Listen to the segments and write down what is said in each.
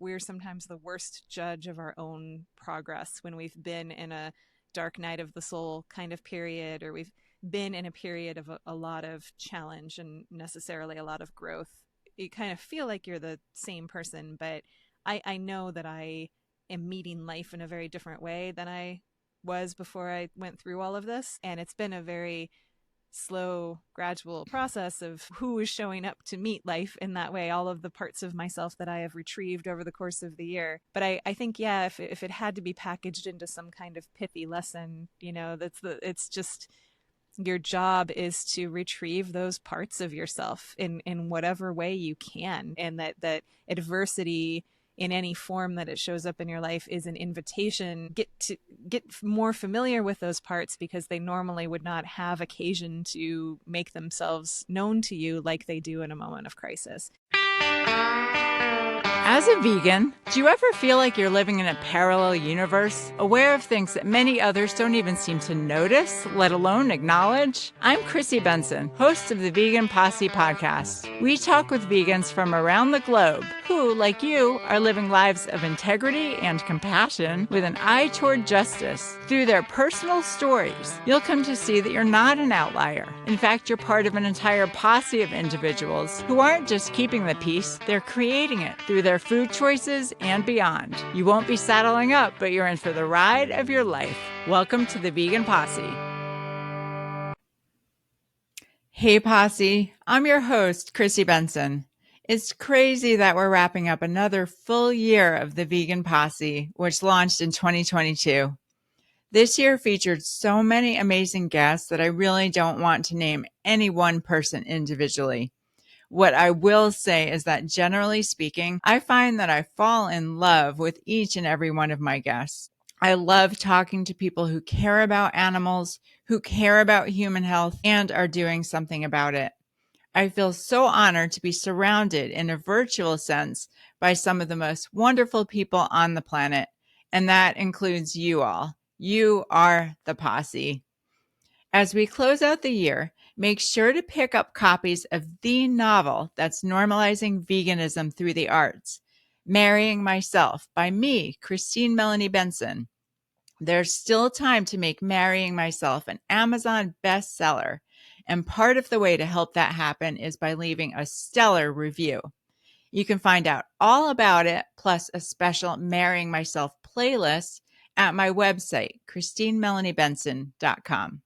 we're sometimes the worst judge of our own progress when we've been in a dark night of the soul kind of period, or we've been in a period of a lot of challenge and necessarily a lot of growth. You kind of feel like you're the same person, but I know that I am meeting life in a very different way than I was before I went through all of this. And it's been a very slow, gradual process of who is showing up to meet life in that way, all of the parts of myself that I have retrieved over the course of the year. But I think, yeah, if it had to be packaged into some kind of pithy lesson, it's just your job is to retrieve those parts of yourself in whatever way you can. And that adversity in any form that it shows up in your life is an invitation. Get more familiar with those parts, because they normally would not have occasion to make themselves known to you like they do in a moment of crisis. As a vegan, do you ever feel like you're living in a parallel universe, aware of things that many others don't even seem to notice, let alone acknowledge? I'm Chrissy Benson, host of the Vegan Posse Podcast. We talk with vegans from around the globe who, like you, are living lives of integrity and compassion with an eye toward justice. Through their personal stories, you'll come to see that you're not an outlier. In fact, you're part of an entire posse of individuals who aren't just keeping the peace, they're creating it through their food choices and beyond. You won't be saddling up, but you're in for the ride of your life. Welcome to the Vegan Posse. Hey Posse, I'm your host, Chrissy Benson. It's crazy that we're wrapping up another full year of the Vegan Posse, which launched in 2022. This year featured so many amazing guests that I really don't want to name any one person individually. What I will say is that generally speaking, I find that I fall in love with each and every one of my guests. I love talking to people who care about animals, who care about human health, and are doing something about it. I feel so honored to be surrounded in a virtual sense by some of the most wonderful people on the planet, and that includes you all. You are the posse. As we close out the year, make sure to pick up copies of the novel that's normalizing veganism through the arts, Marrying Myself by me, Christine Melanie Benson. There's still time to make Marrying Myself an Amazon bestseller, and part of the way to help that happen is by leaving a stellar review. You can find out all about it, plus a special Marrying Myself playlist at my website, christinemelaniebenson.com.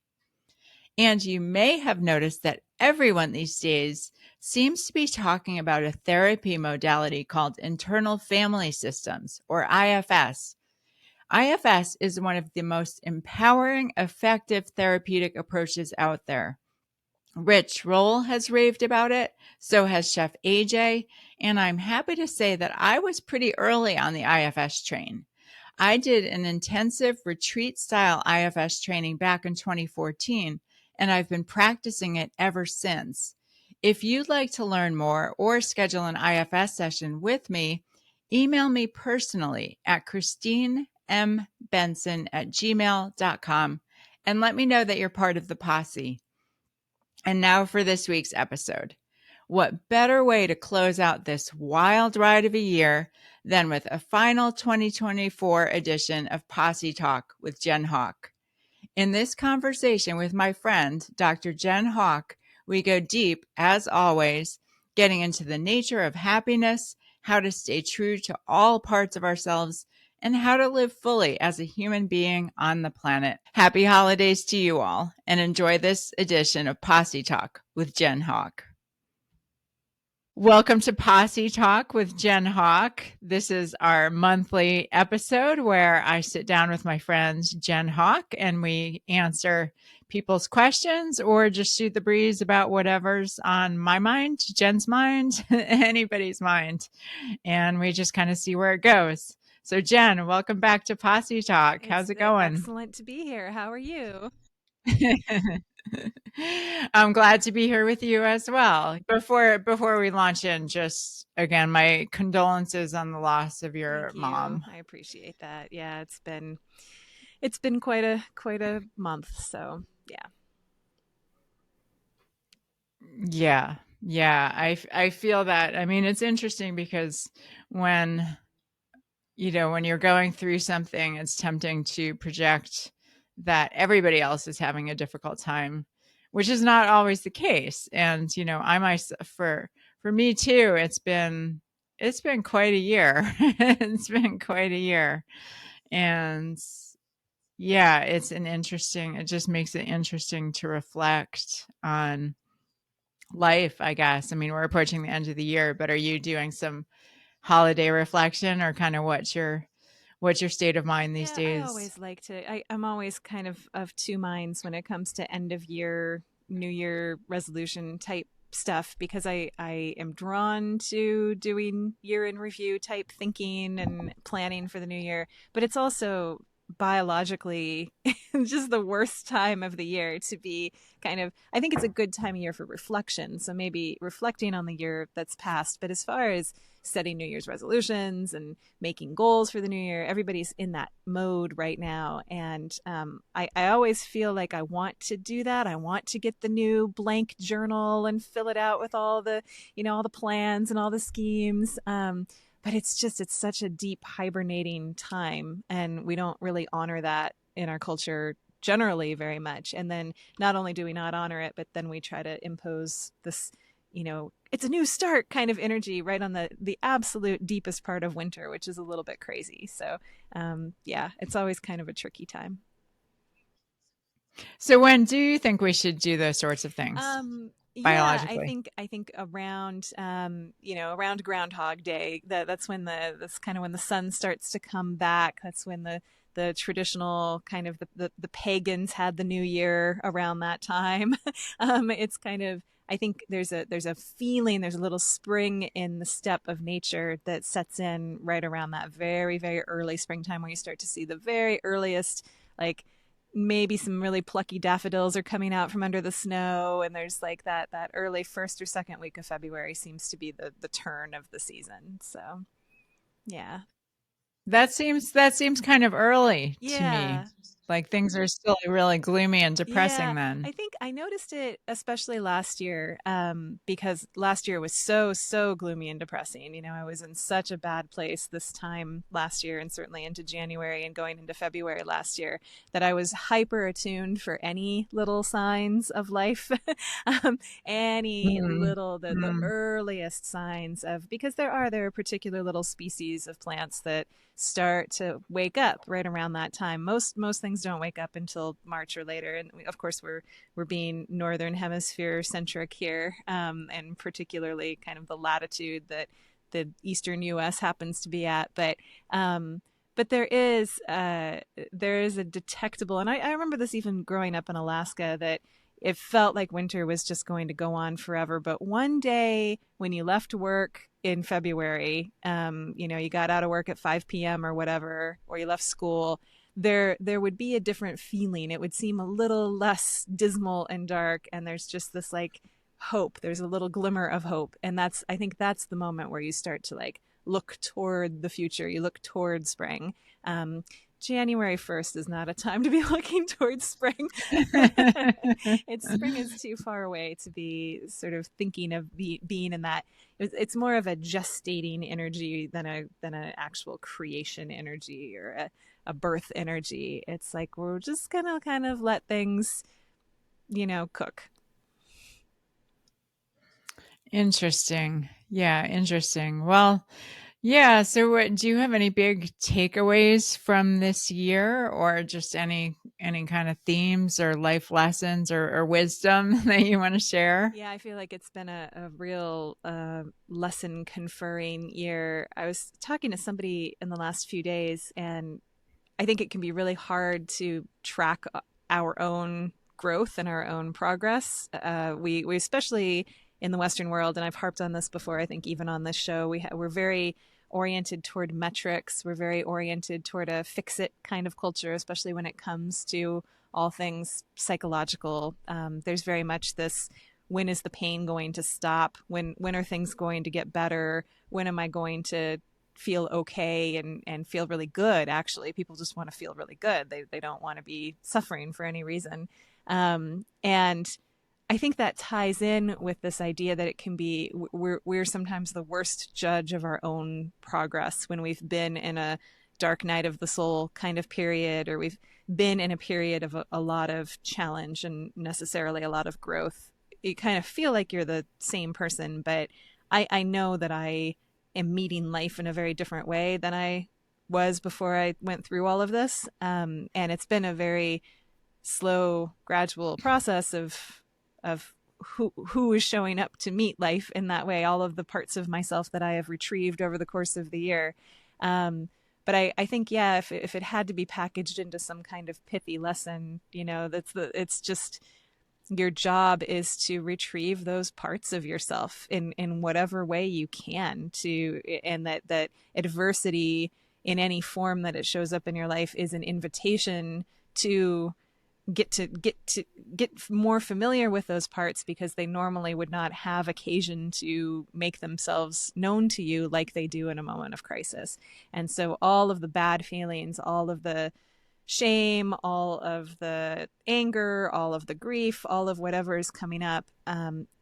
And you may have noticed that everyone these days seems to be talking about a therapy modality called internal family systems, or IFS. IFS is one of the most empowering, effective therapeutic approaches out there. Rich Roll has raved about it, so has Chef AJ, and I'm happy to say that I was pretty early on the IFS train. I did an intensive retreat-style IFS training back in 2014, and I've been practicing it ever since. If you'd like to learn more or schedule an IFS session with me, email me personally at christinembenson@gmail.com and let me know that you're part of the posse. And now for this week's episode. What better way to close out this wild ride of a year than with a final 2024 edition of Posse Talk with Jen Howk. In this conversation with my friend, Dr. Jen Howk, we go deep, as always, getting into the nature of happiness, how to stay true to all parts of ourselves, and how to live fully as a human being on the planet. Happy holidays to you all, and enjoy this edition of Posse Talk with Jen Howk. Welcome to Posse Talk with Jen Howk. This is our monthly episode where I sit down with my friends Jen Howk and we answer people's questions or just shoot the breeze about whatever's on my mind, Jen's mind, anybody's mind. And we just kind of see where it goes. So Jen, welcome back to Posse Talk. How's it going? Excellent to be here. How are you? I'm glad to be here with you as well. Before we launch in, just again, my condolences on the loss of your mom. I appreciate that. Yeah, it's been quite a month. So Yeah. I feel that. I mean, it's interesting because when when you're going through something, it's tempting to project that everybody else is having a difficult time, which is not always the case. And, I myself, for me too, it's been quite a year. It's been quite a year. And yeah, it just makes it interesting to reflect on life, I guess. I mean, we're approaching the end of the year, but are you doing some holiday reflection, or kind of what's your state of mind these Yeah, I days? always like to. I'm always kind of two minds when it comes to end of year, New Year resolution type stuff because I am drawn to doing year in review type thinking and planning for the new year, but it's also biologically just the worst time of the year to be kind of. I think it's a good time of year for reflection, so maybe reflecting on the year that's passed, but as far as setting New Year's resolutions and making goals for the new year. Everybody's in that mode right now. And I always feel like I want to do that. I want to get the new blank journal and fill it out with all the, all the plans and all the schemes. But it's such a deep hibernating time. And we don't really honor that in our culture generally very much. And then not only do we not honor it, but then we try to impose this it's a new start kind of energy right on the absolute deepest part of winter, which is a little bit crazy. So, yeah, it's always kind of a tricky time. So when do you think we should do those sorts of things Yeah, I biologically? think I think around around Groundhog Day, that's when that's kind of when the sun starts to come back. That's when the traditional kind of the pagans had the new year around that time. It's kind of I think there's a feeling, there's a little spring in the step of nature that sets in right around that very, very early springtime where you start to see the very earliest like maybe some really plucky daffodils are coming out from under the snow, and there's like that early first or second week of February seems to be the turn of the season. So yeah. That seems kind of early to me. Yeah. Like things are still really gloomy and Yeah, depressing then. I think I noticed it especially last year, because last year was so gloomy and depressing. I was in such a bad place this time last year, and certainly into January and going into February last year, that I was hyper attuned for any little signs of life, any Mm, little the mm. earliest signs of because there are particular little species of plants that start to wake up right around that time. Most things don't wake up until March or later, and of course we're being northern hemisphere centric here, and particularly kind of the latitude that the eastern U.S. happens to be at. But there is a detectable, and I remember this even growing up in Alaska, that it felt like winter was just going to go on forever. But one day when you left work in February, you got out of work at 5 p.m. or whatever, or you left school, there would be a different feeling. It would seem a little less dismal and dark, and there's just this like hope. There's a little glimmer of hope, and I think that's the moment where you start to like look toward the future. You look toward spring. Um, January 1st is not a time to be looking towards spring. It's spring is too far away to be sort of thinking of being in that. It's more of a gestating energy than an actual creation energy or a birth energy. It's like we're just gonna kind of let things, cook. Interesting. Yeah, interesting. Well, yeah. So, do you have any big takeaways from this year, or just any kind of themes or life lessons or wisdom that you want to share? Yeah, I feel like it's been a real lesson conferring year. I was talking to somebody in the last few days, and I think it can be really hard to track our own growth and our own progress. We especially in the Western world, and I've harped on this before. I think even on this show, we're very oriented toward metrics. We're very oriented toward a fix it kind of culture, especially when it comes to all things psychological. There's very much this: when is the pain going to stop? When are things going to get better? When am I going to feel okay and feel really good? Actually, people just want to feel really good. They don't want to be suffering for any reason. And I think that ties in with this idea that it can be we're sometimes the worst judge of our own progress when we've been in a dark night of the soul kind of period, or we've been in a period of a lot of challenge and necessarily a lot of growth. You kind of feel like you're the same person, but I know that I am meeting life in a very different way than I was before I went through all of this. And it's been a very slow, gradual process of who is showing up to meet life in that way. All of the parts of myself that I have retrieved over the course of the year. Um, but I think, yeah, if it had to be packaged into some kind of pithy lesson, it's just your job is to retrieve those parts of yourself in whatever way you can and that adversity in any form that it shows up in your life is an invitation to get more familiar with those parts, because they normally would not have occasion to make themselves known to you like they do in a moment of crisis. And so all of the bad feelings, all of the shame, all of the anger, all of the grief, all of whatever is coming up,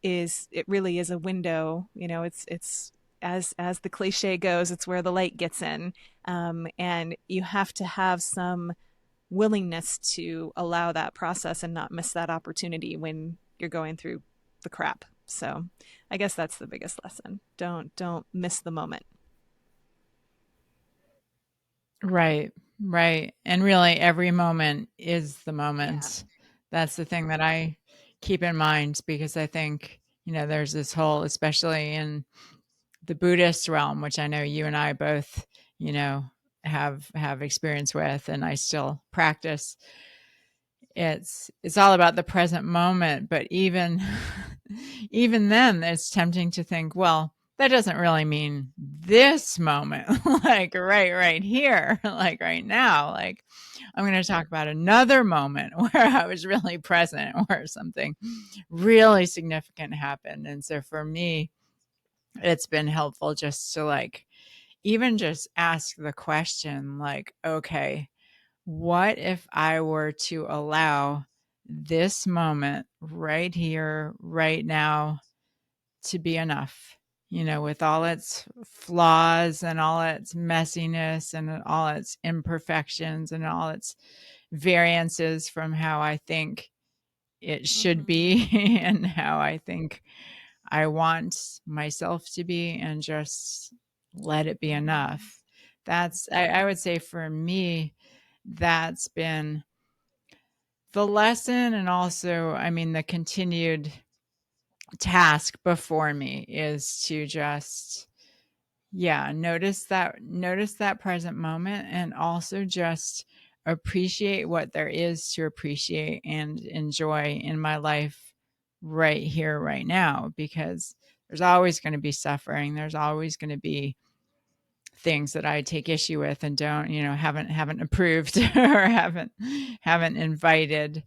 is it really is a window. It's as the cliche goes, it's where the light gets in, and you have to have some willingness to allow that process and not miss that opportunity when you're going through the crap. So I guess that's the biggest lesson. Don't miss the moment. Right, right. And really, every moment is the Yeah. moment. That's the thing that I keep in mind because I think, there's this whole, especially in the Buddhist realm, which I know you and I both, you know, have experience with, and I still practice. It's all about the present moment, but even even then, it's tempting to think, well, that doesn't really mean this moment, like right here, like right now. Like I'm going to talk about another moment where I was really present, where something really significant happened. And so for me, it's been helpful just to like even just ask the question, like, okay, what if I were to allow this moment right here, right now, to be enough? With all its flaws and all its messiness and all its imperfections and all its variances from how I think it should Mm-hmm. be and how I think I want myself to be, and just let it be Mm-hmm. enough. I would say for me, that's been the lesson. And also, I mean, the continued task before me is to just, yeah, notice that present moment, and also just appreciate what there is to appreciate and enjoy in my life right here, right now, because there's always going to be suffering. There's always going to be things that I take issue with and don't, haven't approved or haven't invited.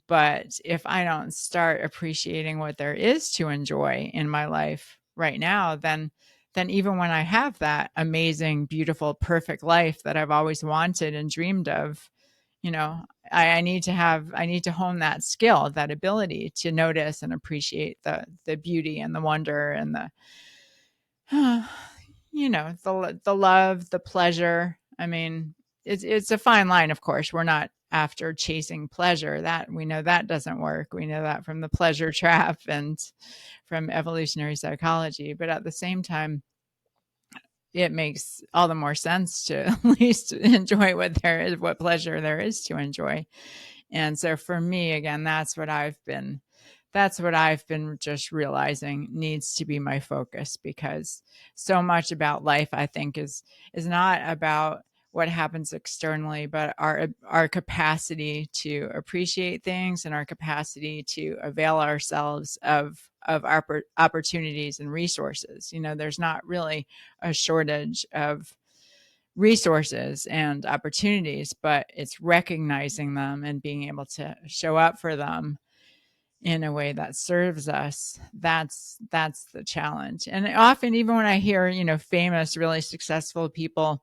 But if I don't start appreciating what there is to enjoy in my life right now, then even when I have that amazing, beautiful, perfect life that I've always wanted and dreamed of, you know, I need to hone that skill, that ability to notice and appreciate the beauty and the wonder and the the love, the pleasure. I mean, it's a fine line, of course. We're not after chasing pleasure. That we know that doesn't work. We know that from the pleasure trap and from evolutionary psychology. But at the same time, it makes all the more sense to at least enjoy what pleasure there is to enjoy. And so for me, again, that's what I've been just realizing needs to be my focus, because so much about life, I think, is not about what happens externally, but our capacity to appreciate things and our capacity to avail ourselves of our opportunities and resources. There's not really a shortage of resources and opportunities, but it's recognizing them and being able to show up for them in a way that serves us. That's the challenge. And often, even when I hear famous, really successful people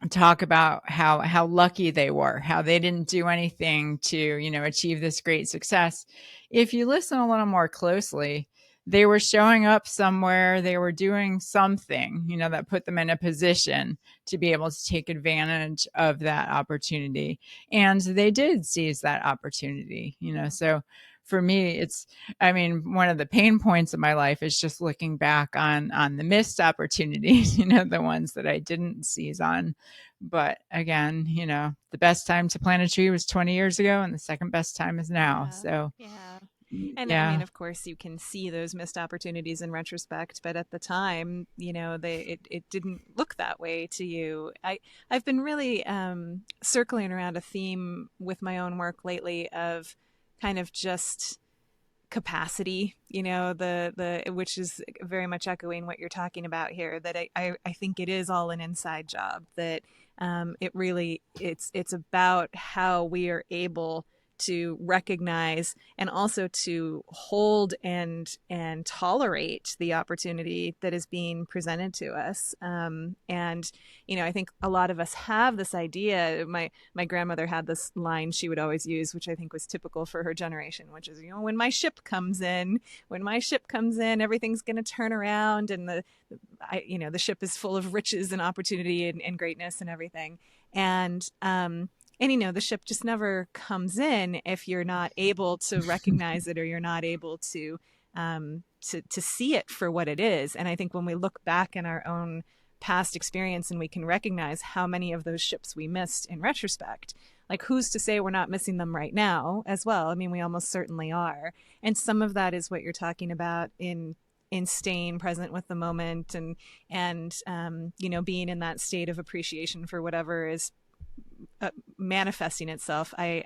talk about how lucky they were, how they didn't do anything to, achieve this great success. If you listen a little more closely, they were showing up somewhere, they were doing something, that put them in a position to be able to take advantage of that opportunity. And they did seize that opportunity, so for me, one of the pain points of my life is just looking back on the missed opportunities, the ones that I didn't seize on. But again, the best time to plant a tree was 20 years ago, and the second best time is now. Yeah. So, Yeah. And I mean, yeah. of course, you can see those missed opportunities in retrospect, but at the time, it didn't look that way to you. I've been really circling around a theme with my own work lately of kind of just capacity, the which is very much echoing what you're talking about here, that I think it is all an inside job, that it really it's about how we are able to recognize and also to hold and tolerate the opportunity that is being presented to us. And I think a lot of us have this idea. My grandmother had this line she would always use, which I think was typical for her generation, which is, when my ship comes in, everything's going to turn around, and the ship is full of riches and opportunity and greatness and everything. And the ship just never comes in if you're not able to recognize it, or you're not able to see it for what it is. And I think when we look back in our own past experience and we can recognize how many of those ships we missed in retrospect, like, who's to say we're not missing them right now as well? I mean, we almost certainly are. And some of that is what you're talking about in staying present with the moment, and being in that state of appreciation for whatever is manifesting itself. I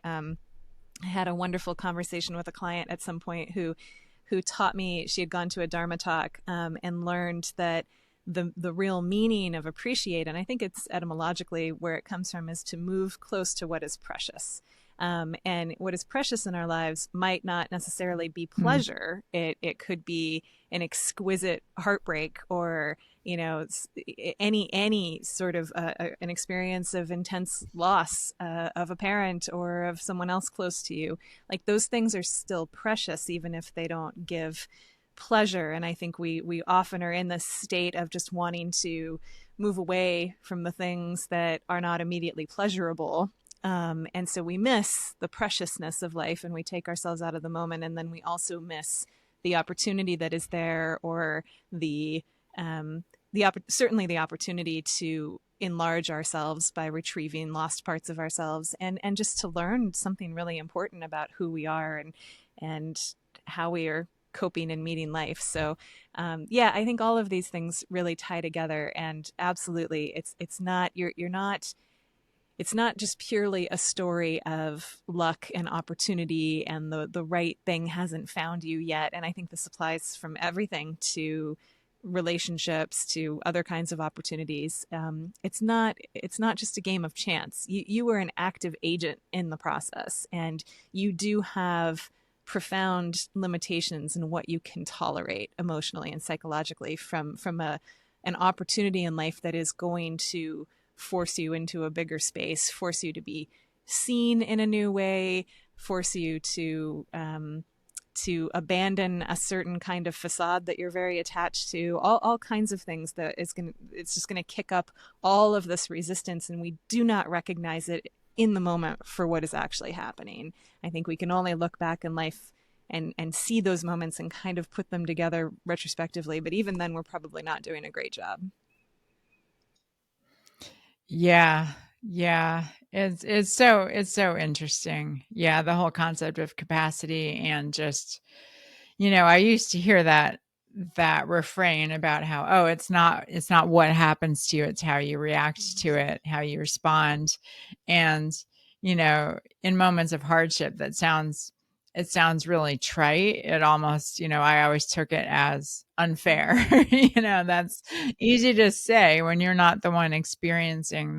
had a wonderful conversation with a client at some point who taught me, she had gone to a Dharma talk, and learned that the real meaning of appreciate, and I think it's etymologically where it comes from, is to move close to what is precious. And what is precious in our lives might not necessarily be Mm. pleasure. It could be an exquisite heartbreak, or any sort of an experience of intense loss of a parent or of someone else close to you. Like, those things are still precious, even if they don't give pleasure. And I think we often are in this state of just wanting to move away from the things that are not immediately pleasurable. And so we miss the preciousness of life, and we take ourselves out of the moment, and then we also miss the opportunity that is there, or certainly the opportunity to enlarge ourselves by retrieving lost parts of ourselves, and just to learn something really important about who we are, and how we are coping and meeting life. So yeah, I think all of these things really tie together, and absolutely, it's not, you're not, it's not just purely a story of luck and opportunity and the right thing hasn't found you yet. And I think this applies from everything to relationships to other kinds of opportunities. It's not just a game of chance. You were an active agent in the process, and you do have profound limitations in what you can tolerate emotionally and psychologically from an opportunity in life that is going to force you into a bigger space, force you to be seen in a new way, force you to abandon a certain kind of facade that you're very attached to, all kinds of things that it's just going to kick up all of this resistance, and we do not recognize it in the moment for what is actually happening. I think we can only look back in life and see those moments and kind of put them together retrospectively, but even then we're probably not doing a great job. Yeah. Yeah. It's so interesting. Yeah, the whole concept of capacity, and just, I used to hear that refrain about how, oh, it's not what happens to you, it's how you react to it, how you respond. And in moments of hardship, it sounds really trite. It almost, I always took it as unfair. Mm-hmm. That's easy to say when you're not the one experiencing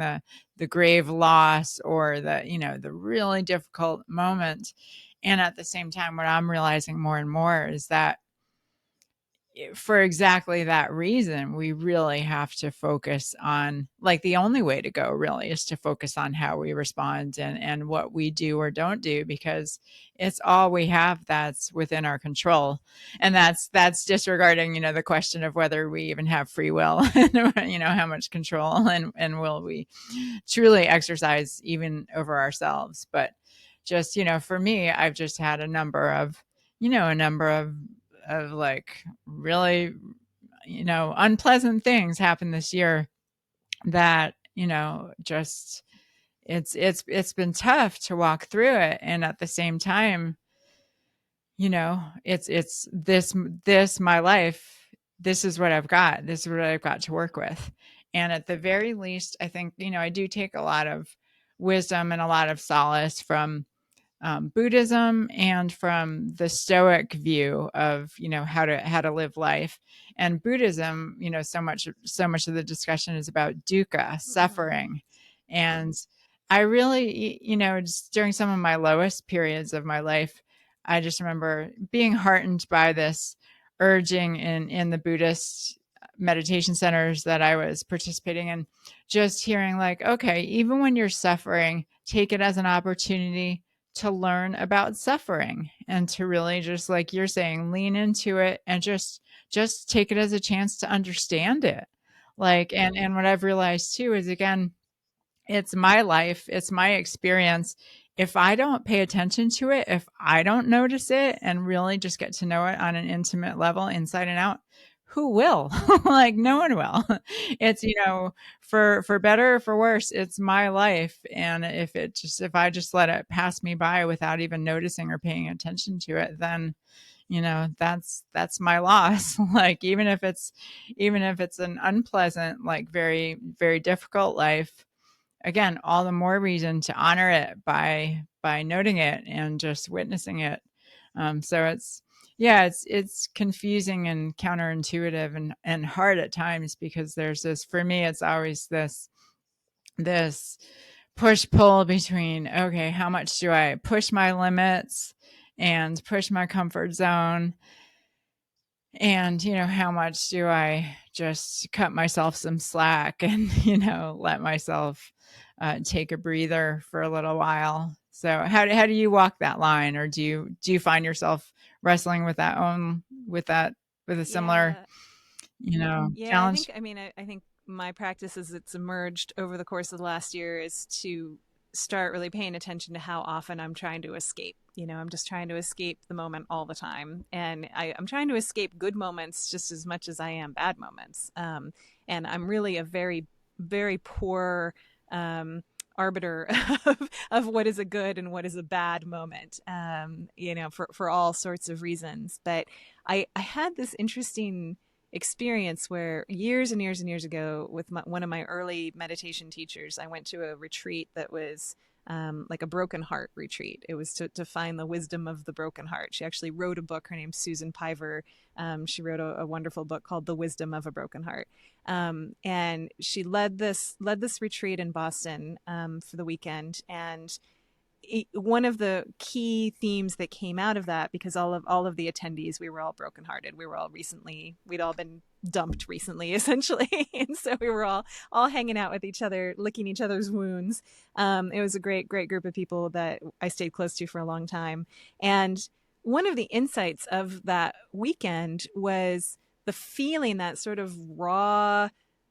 the grave loss, or the really difficult moment. And at the same time, what I'm realizing more and more is that for exactly that reason, we really have to focus on, like, the only way to go really is to focus on how we respond and what we do or don't do, because it's all we have that's within our control. And that's disregarding, the question of whether we even have free will and, how much control and will we truly exercise even over ourselves. But just, for me, I've just had a number of like really, unpleasant things happen this year that, just it's been tough to walk through it. And at the same time, it's this my life. This is what I've got. This is what I've got to work with. And at the very least, I think, I do take a lot of wisdom and a lot of solace from Buddhism and from the Stoic view of, how to live life. And Buddhism, so much of the discussion is about dukkha, Mm-hmm. suffering. And I really, just during some of my lowest periods of my life, I just remember being heartened by this urging in the Buddhist meditation centers that I was participating in, just hearing like, okay, even when you're suffering, take it as an opportunity to learn about suffering and to really, just like you're saying, lean into it and just take it as a chance to understand it. Like, and what I've realized too is, again, it's my life, it's my experience. If I don't pay attention to it, if I don't notice it and really just get to know it on an intimate level, inside and out, who will? Like, no one will. It's, for better or for worse, it's my life. And if I just let it pass me by without even noticing or paying attention to it, then, that's my loss. Like, even if it's an unpleasant, like, very, very difficult life, again, all the more reason to honor it by noting it and just witnessing it. So it's confusing and counterintuitive and hard at times, because there's this, for me, it's always this push pull between, okay, how much do I push my limits and push my comfort zone, and how much do I just cut myself some slack and let myself take a breather for a little while. So how do you walk that line, or do you find yourself wrestling with with a similar, Yeah. Yeah, I challenge? think, I think my practice as it's emerged over the course of the last year is to start really paying attention to how often I'm trying to escape. I'm just trying to escape the moment all the time. And I'm trying to escape good moments just as much as I am bad moments. And I'm really a very, very poor arbiter of what is a good and what is a bad moment, for all sorts of reasons. But I had this interesting experience where years and years and years ago, with one of my early meditation teachers, I went to a retreat that was like a broken heart retreat. It was to find the wisdom of the broken heart. She actually wrote a book. Her name's Susan Piver. She wrote a wonderful book called The Wisdom of a Broken Heart. And she led this retreat in Boston for the weekend. And one of the key themes that came out of that, because all of the attendees, we were all brokenhearted. We'd all been dumped recently, essentially, and so we were all hanging out with each other, licking each other's wounds. It was a great group of people that I stayed close to for a long time. And one of the insights of that weekend was the feeling, that sort of raw,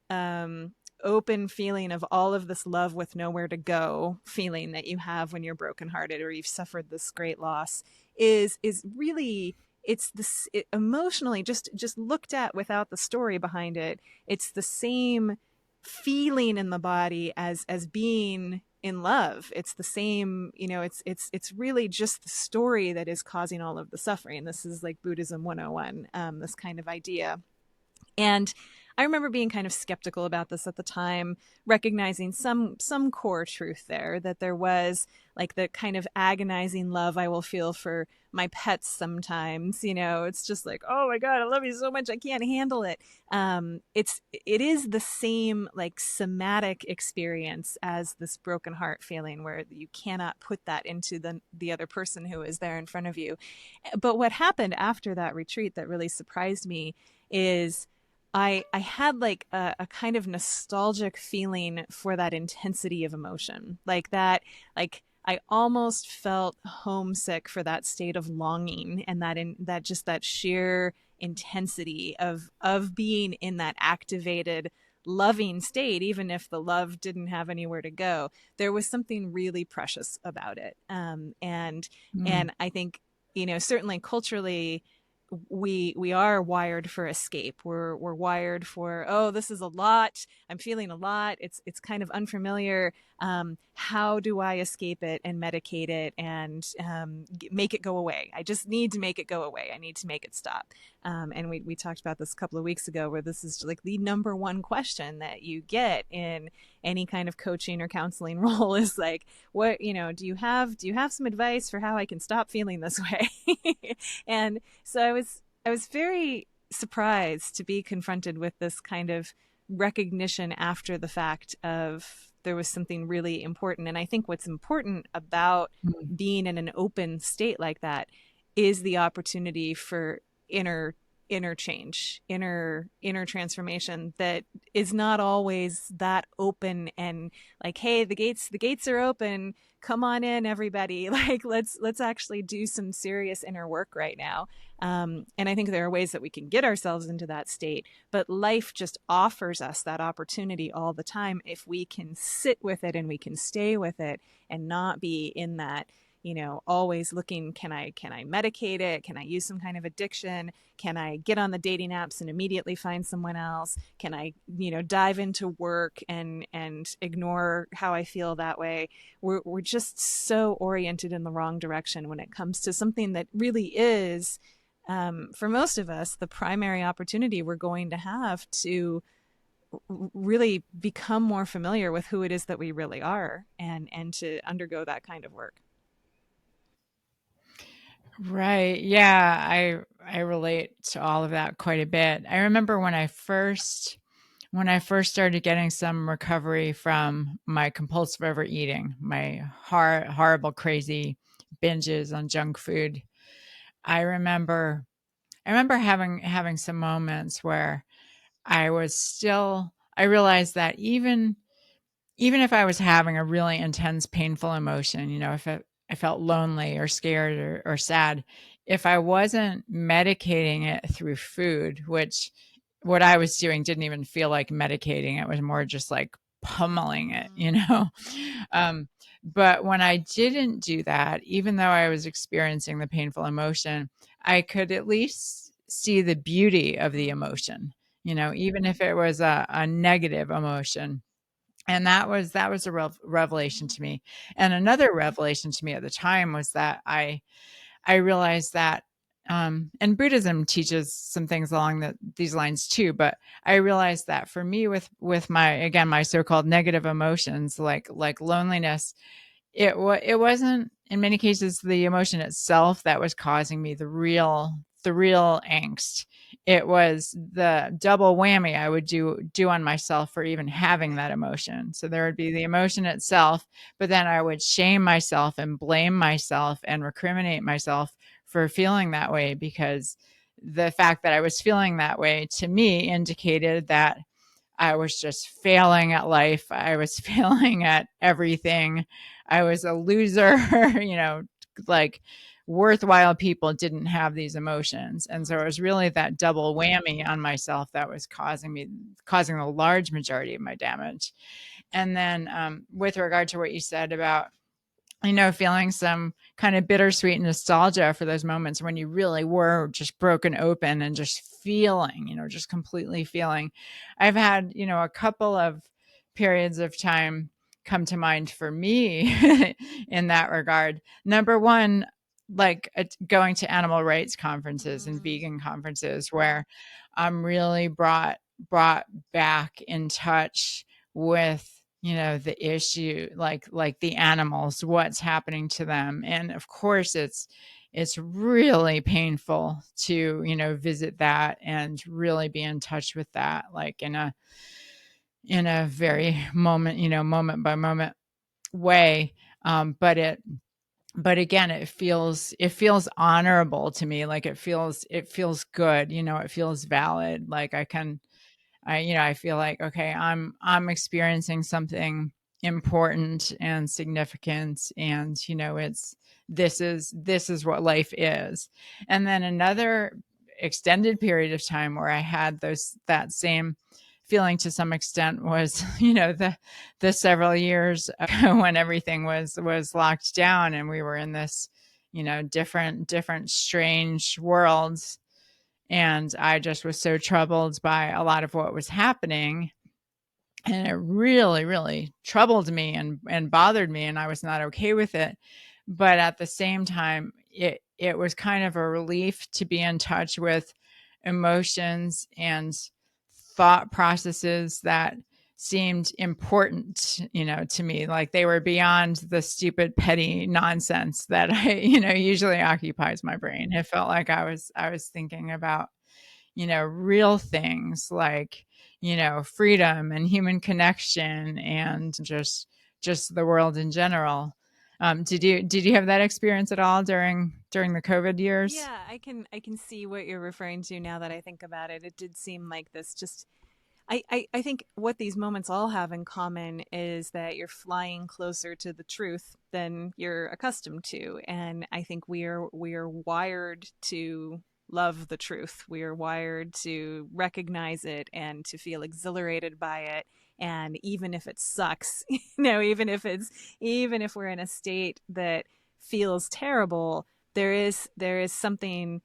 um, open feeling of all of this love with nowhere to go feeling that you have when you're brokenhearted or you've suffered this great loss is really, it's this, emotionally, just looked at without the story behind it, it's the same feeling in the body as being in love. It's the same, it's really just the story that is causing all of the suffering. This is like Buddhism 101, this kind of idea. And I remember being kind of skeptical about this at the time, recognizing some core truth there, that there was like the kind of agonizing love I will feel for my pets sometimes. It's just like, oh my God, I love you so much, I can't handle it. It is the same like somatic experience as this broken heart feeling, where you cannot put that into the other person who is there in front of you. But what happened after that retreat that really surprised me is I had like a kind of nostalgic feeling for that intensity of emotion, like that, like I almost felt homesick for that state of longing, and that just that sheer intensity of being in that activated loving state, even if the love didn't have anywhere to go. There was something really precious about it. And I think, certainly culturally, we are wired for escape. We're wired for, oh, this is a lot, I'm feeling a lot, it's kind of unfamiliar. How do I escape it and medicate it and make it go away? I just need to make it go away, I need to make it stop. And we talked about this a couple of weeks ago, where this is like the number one question that you get in any kind of coaching or counseling role, is like, what, do you have some advice for how I can stop feeling this way? And so I was very surprised to be confronted with this kind of recognition after the fact of there was something really important. And I think what's important about being in an open state like that is the opportunity for inner change, inner transformation, that is not always that open and like, hey, the gates are open, come on in everybody, like let's actually do some serious inner work right now. And I think there are ways that we can get ourselves into that state, but life just offers us that opportunity all the time if we can sit with it and we can stay with it and not be in that, always looking, can I medicate it, can I use some kind of addiction, can I get on the dating apps and immediately find someone else, can I dive into work and ignore how I feel that way. We're just so oriented in the wrong direction when it comes to something that really is, for most of us, the primary opportunity we're going to have to really become more familiar with who it is that we really are, and to undergo that kind of work. Right. Yeah, I relate to all of that quite a bit. I remember when I first started getting some recovery from my compulsive overeating, my horrible crazy binges on junk food. I remember I remember having some moments where I realized that even if I was having a really intense, painful emotion, if I felt lonely or scared or sad, if I wasn't medicating it through food, which what I was doing didn't even feel like medicating, it was more just like pummeling it. Um, but when I didn't do that, even though I was experiencing the painful emotion, I could at least see the beauty of the emotion, even if it was a negative emotion. And that was a revelation to me. And another revelation to me at the time was that I realized that, and Buddhism teaches some things along these lines too. But I realized that for me, with my so-called negative emotions, like loneliness, it wasn't in many cases the emotion itself that was causing me the real angst. It was the double whammy I would do on myself for even having that emotion. So there would be the emotion itself, but then I would shame myself and blame myself and recriminate myself for feeling that way, because the fact that I was feeling that way to me indicated that I was just failing at life. I was failing at everything. I was a loser, like worthwhile people didn't have these emotions. And so it was really that double whammy on myself that was causing the large majority of my damage. And then with regard to what you said about feeling some kind of bittersweet nostalgia for those moments when you really were just broken open and just feeling, just completely feeling. I've had, a couple of periods of time come to mind for me in that regard. Number one, like going to animal rights conferences and vegan conferences where I'm really brought brought back in touch with, the issue, like the animals, what's happening to them. And of course it's really painful to, visit that and really be in touch with that, like in a very moment by moment way. But again, it feels honorable to me. Like it feels good, it feels valid. Like I feel like, okay, I'm experiencing something important and significant, and this is what life is. And then another extended period of time where I had that same feeling to some extent was the several years ago when everything was locked down and we were in this different strange worlds, and I just was so troubled by a lot of what was happening. And it really, really troubled me and bothered me, and I was not okay with it. But at the same time, it was kind of a relief to be in touch with emotions and thought processes that seemed important, to me. Like they were beyond the stupid, petty nonsense that usually occupies my brain. It felt like I was thinking about, real things like, freedom and human connection and just the world in general. Did you have that experience at all during the COVID years? Yeah, I can see what you're referring to now that I think about it. It did seem like this just I think what these moments all have in common is that you're flying closer to the truth than you're accustomed to. And I think we are wired to love the truth. We are wired to recognize it and to feel exhilarated by it. And even if it sucks, even if we're in a state that feels terrible, there is something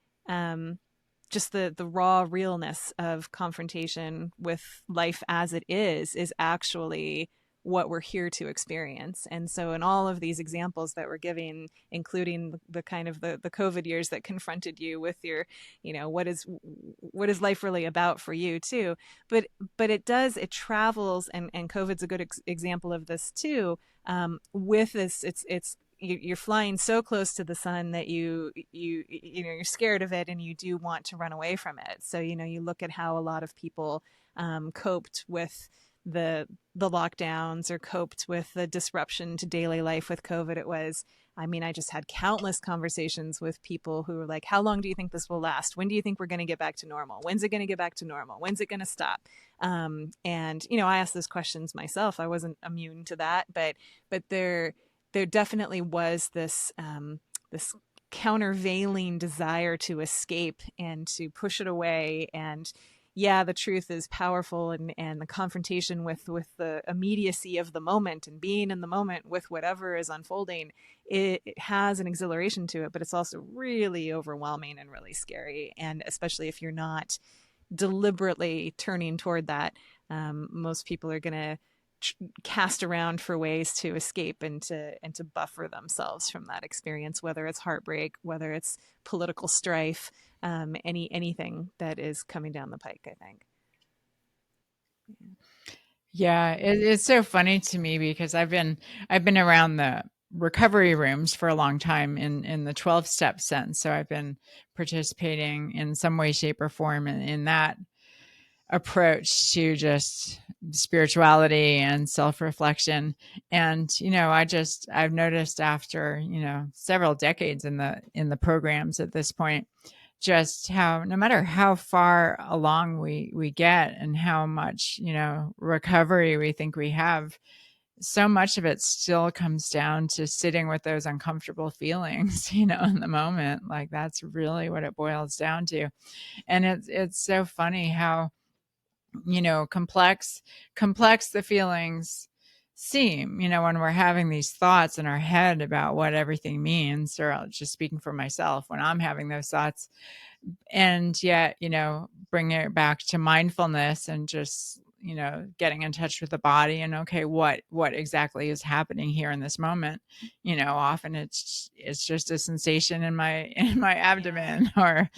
just the raw realness of confrontation with life as it is actually what we're here to experience. And so in all of these examples that we're giving, including the kind of the COVID years that confronted you with your, what is life really about for you too. But it travels, and COVID's a good example of this too. With this, it's you're flying so close to the sun that you're scared of it and you do want to run away from it. So you look at how a lot of people coped with the lockdowns or coped with the disruption to daily life with COVID. I just had countless conversations with people who were like, how long do you think this will last? When do you think we're going to get back to normal? When's it going to get back to normal? When's it going to stop? And I asked those questions myself. I wasn't immune to that, but there definitely was this countervailing desire to escape and to push it away. And yeah, the truth is powerful, and the confrontation with the immediacy of the moment and being in the moment with whatever is unfolding, it has an exhilaration to it, but it's also really overwhelming and really scary. And especially if you're not deliberately turning toward that, most people are going to cast around for ways to escape and to buffer themselves from that experience, whether it's heartbreak, whether it's political strife, anything that is coming down the pike, I think. Yeah, it's so funny to me because I've been around the recovery rooms for a long time in the 12-step sense. So I've been participating in some way, shape, or form in that approach to just spirituality and self-reflection. And I've noticed after several decades in the programs at this point, just how no matter how far along we get and how much recovery we think we have, so much of it still comes down to sitting with those uncomfortable feelings in the moment. Like that's really what it boils down to. And it's so funny how complex the feelings seem, when we're having these thoughts in our head about what everything means. Or just speaking for myself, when I'm having those thoughts, and yet bring it back to mindfulness and just getting in touch with the body and, okay, what exactly is happening here in this moment. Often it's just a sensation in my Yeah. abdomen, or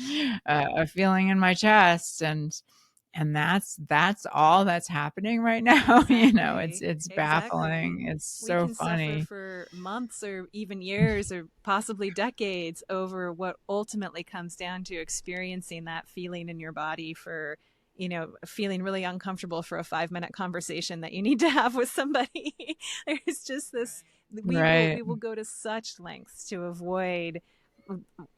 a feeling in my chest. and that's all that's happening right now. Exactly. It's Exactly. baffling. It's We so can suffer funny. for months or even years or possibly decades over what ultimately comes down to experiencing that feeling in your body for, feeling really uncomfortable for a 5-minute conversation that you need to have with somebody. There's just this, Right. we will go to such lengths to avoid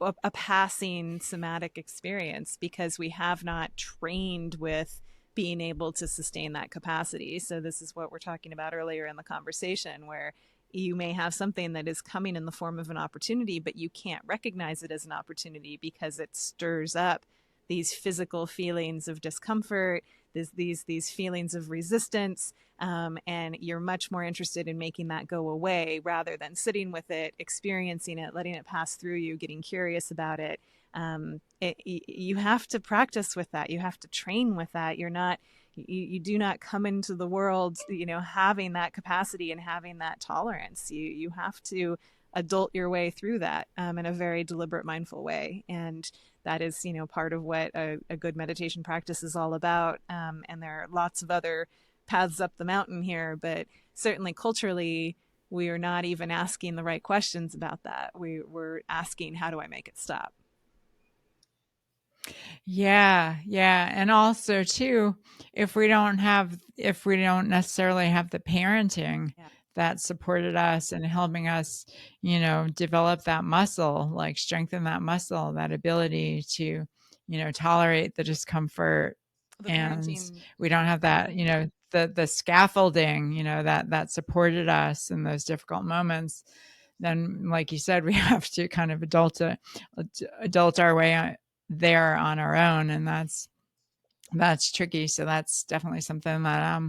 a passing somatic experience because we have not trained with being able to sustain that capacity. So this is what we're talking about earlier in the conversation, where you may have something that is coming in the form of an opportunity, but you can't recognize it as an opportunity because it stirs up these physical feelings of discomfort, these feelings of resistance, and you're much more interested in making that go away rather than sitting with it, experiencing it, letting it pass through you, getting curious about it. You have to practice with that. You have to train with that. You do not come into the world, having that capacity and having that tolerance. You have to adult your way through that in a very deliberate, mindful way. And that is, part of what a good meditation practice is all about. And there are lots of other paths up the mountain here, but certainly culturally, we are not even asking the right questions about that. We're asking, how do I make it stop? Yeah, yeah. And also too, if we don't necessarily have the parenting Yeah. that supported us and helping us, develop that muscle, like strengthen that muscle, that ability to, tolerate the discomfort, The and parenting, we don't have that, the scaffolding, that supported us in those difficult moments, then like you said, we have to kind of adult our way there on our own, and that's tricky. So that's definitely something that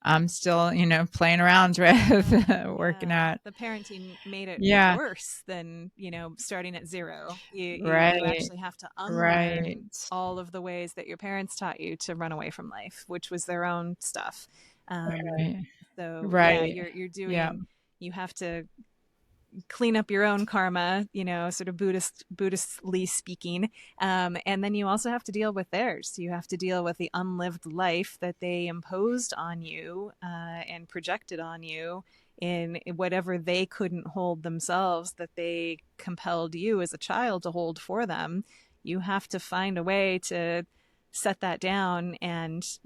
I'm still playing around yeah, with, working yeah. at. The parenting made it Yeah. worse than, starting at zero. You Right. actually have to Right. unlearn all of the ways that your parents taught you to run away from life, which was their own stuff. Um, Right. so yeah, Right. you're Yeah. doing, you have to clean up your own karma, sort of Buddhistly speaking, and then you also have to deal with theirs. You have to deal with the unlived life that they imposed on you and projected on you in whatever they couldn't hold themselves, that they compelled you as a child to hold for them. You have to find a way to set that down and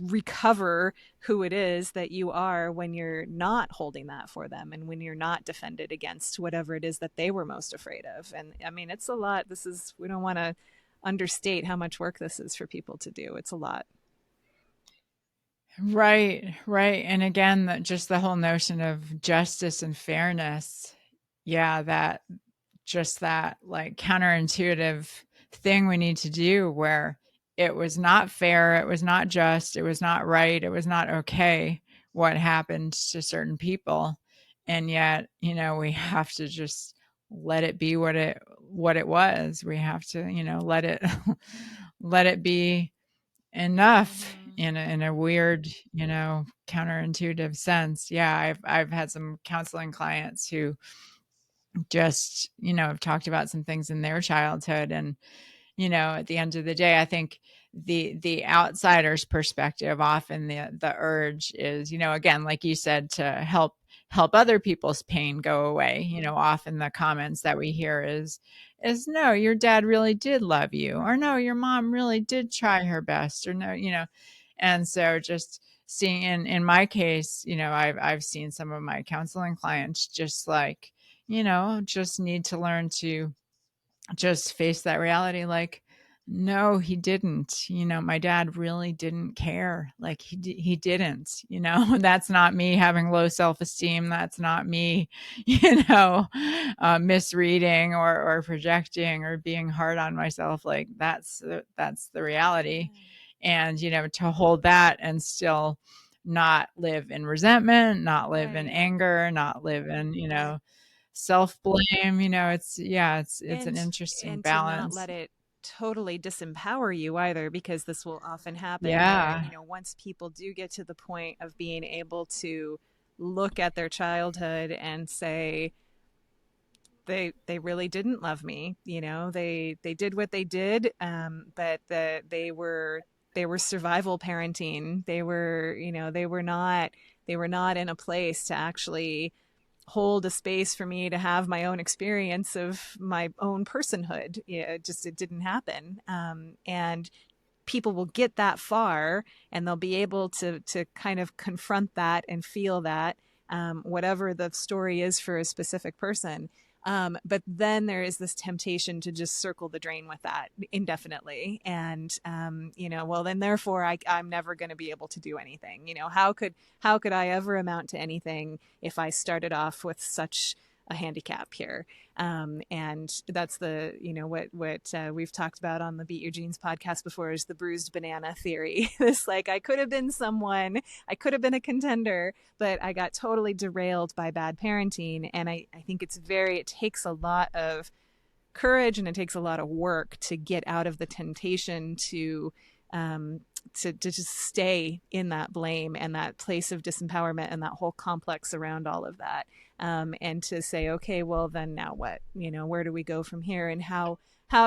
recover who it is that you are when you're not holding that for them and when you're not defended against whatever it is that they were most afraid of. And I mean, it's a lot. We don't want to understate how much work this is for people to do. It's a lot. Right. Right. And again, just the whole notion of justice and fairness. Yeah, that like counterintuitive thing we need to do, where it was not fair, it was not just, it was not right, it was not okay what happened to certain people. And yet, we have to just let it be what it was. We have to, let it let it be enough Mm-hmm. in a weird, counterintuitive sense. Yeah, I've had some counseling clients who just, have talked about some things in their childhood, and at the end of the day, I think the outsider's perspective, often the urge is, again, like you said, to help other people's pain go away. Often the comments that we hear is no, your dad really did love you, or no, your mom really did try her best, or no, and so just seeing in my case, I've seen some of my counseling clients just like, just need to learn to just face that reality, like, no, he didn't. My dad really didn't care. Like, he didn't. That's not me having low self-esteem. That's not me, misreading or projecting or being hard on myself. Like, that's the reality. Yeah. And to hold that and still not live in resentment, not live in Right. anger, not live in self-blame. It's an and interesting and to not balance. let it totally disempower you either, because this will often happen where, Yeah. once people do get to the point of being able to look at their childhood and say, they really didn't love me. They did what they did, but they were survival parenting. They were not in a place to actually hold a space for me to have my own experience of my own personhood. Yeah, it didn't happen. And people will get that far and they'll be able to kind of confront that and feel that, whatever the story is for a specific person. But then there is this temptation to just circle the drain with that indefinitely. And, well, then therefore I'm never going to be able to do anything. How could I ever amount to anything if I started off with such a handicap here? And that's what we've talked about on the Beat Your Jeans podcast before, is the bruised banana theory. This, like, I could have been someone, I could have been a contender, but I got totally derailed by bad parenting. And I think it takes a lot of courage and it takes a lot of work to get out of the temptation um, to just stay in that blame and that place of disempowerment and that whole complex around all of that. And to say, okay, well, then now what? Where do we go from here? And how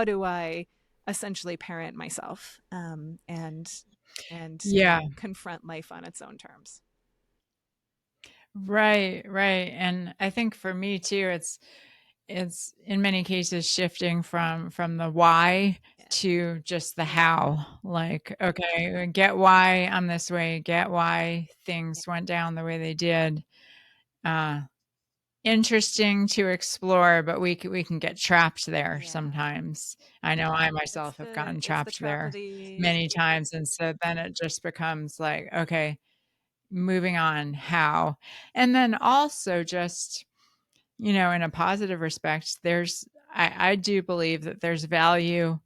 do I essentially parent myself, and Yeah. confront life on its own terms? Right, right. And I think for me too, it's in many cases shifting from the why Yeah. to just the Yeah. how. Like, okay, get why I'm this way, get why things went down the way they did. Uh Interesting to explore, but we can get trapped there Yeah. sometimes. I know I myself have gotten It's the trapped trap of there the many times, and so then it just becomes like, okay, moving on, how? And then also just, in a positive respect, I do believe that there's value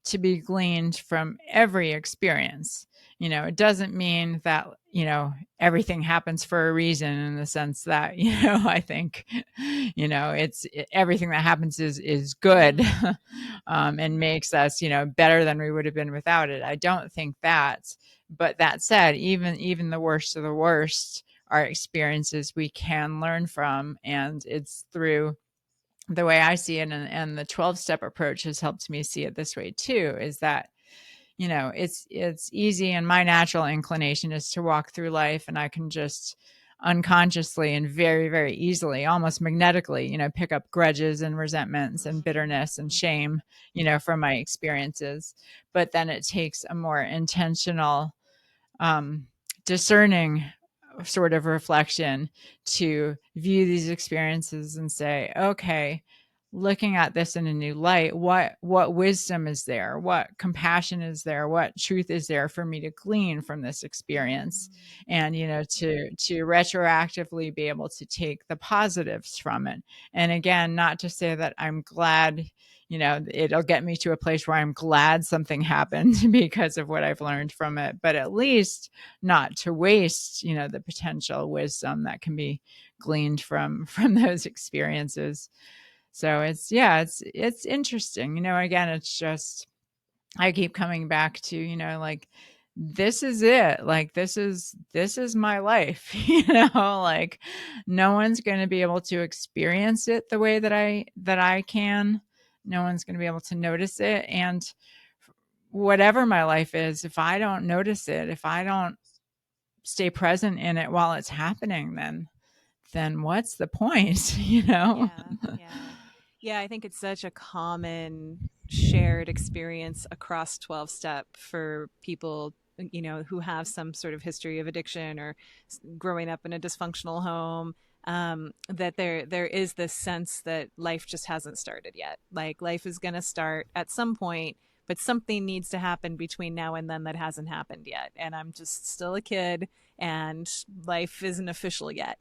to be gleaned from every experience. It doesn't mean that, everything happens for a reason, in the sense that, I think, everything that happens is good, mm-hmm. and makes us, better than we would have been without it. I don't think that. But that said, even the worst of the worst are experiences we can learn from. And it's through the way I see it, and the 12-step approach has helped me see it this way too, is that, it's easy, and my natural inclination is to walk through life and I can just unconsciously and very, very easily, almost magnetically, pick up grudges and resentments and bitterness and Mm-hmm. shame, from my experiences. But then it takes a more intentional, um, discerning sort of reflection to view these experiences and say, okay, looking at this in a new light, what wisdom is there, what compassion is there, what truth is there for me to glean from this experience? And to retroactively be able to take the positives from it. And again, not to say that I'm glad, it'll get me to a place where I'm glad something happened because of what I've learned from it, but at least not to waste, the potential wisdom that can be gleaned from those experiences. So it's interesting. Again, it's just, I keep coming back to, like, this is it. Like, this is my life. Like, no one's going to be able to experience it the way that I can. No one's going to be able to notice it. And whatever my life is, if I don't notice it, if I don't stay present in it while it's happening, then what's the point? Yeah, yeah. Yeah, I think it's such a common shared experience across 12 step for people, who have some sort of history of addiction or growing up in a dysfunctional home. That there is this sense that life just hasn't started yet. Like, life is going to start at some point, but something needs to happen between now and then that hasn't happened yet. And I'm just still a kid and life isn't official yet.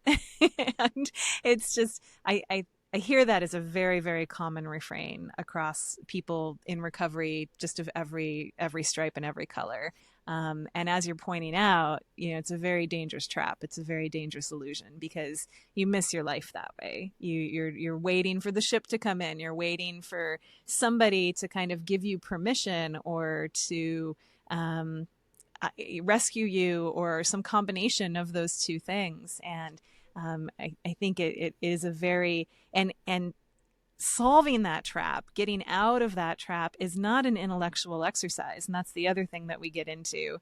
And it's just, I hear that as a very, very common refrain across people in recovery, just of every stripe and every color. And as you're pointing out, it's a very dangerous trap. It's a very dangerous illusion, because you miss your life that way. You're waiting for the ship to come in. You're waiting for somebody to kind of give you permission, or to um, rescue you, or some combination of those two things. And I think it is a very, and solving that trap, getting out of that trap, is not an intellectual exercise. And that's the other thing that we get into,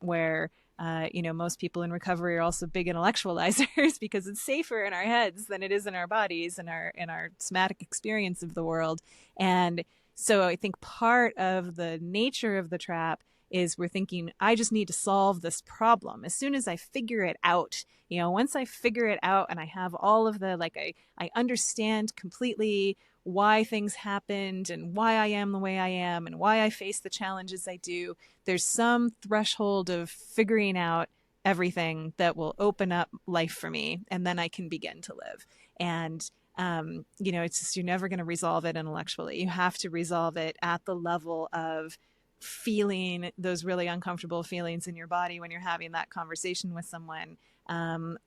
where most people in recovery are also big intellectualizers because it's safer in our heads than it is in our bodies and our somatic experience of the world. And so I think part of the nature of the trap is we're thinking, I just need to solve this problem. As soon as I figure it out, once I figure it out and I have all of the, like, I understand completely why things happened and why I am the way I am and why I face the challenges I do, there's some threshold of figuring out everything that will open up life for me. And then I can begin to live. And it's just, you're never going to resolve it intellectually. You have to resolve it at the level of feeling those really uncomfortable feelings in your body when you're having that conversation with someone,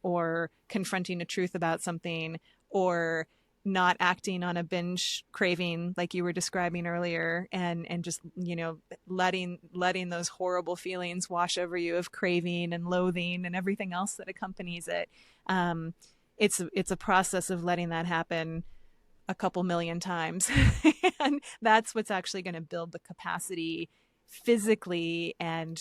or confronting a truth about something, or not acting on a binge craving like you were describing earlier, and just letting those horrible feelings wash over you of craving and loathing and everything else that accompanies it. It's a process of letting that happen a couple million times. And that's what's actually going to build the capacity physically and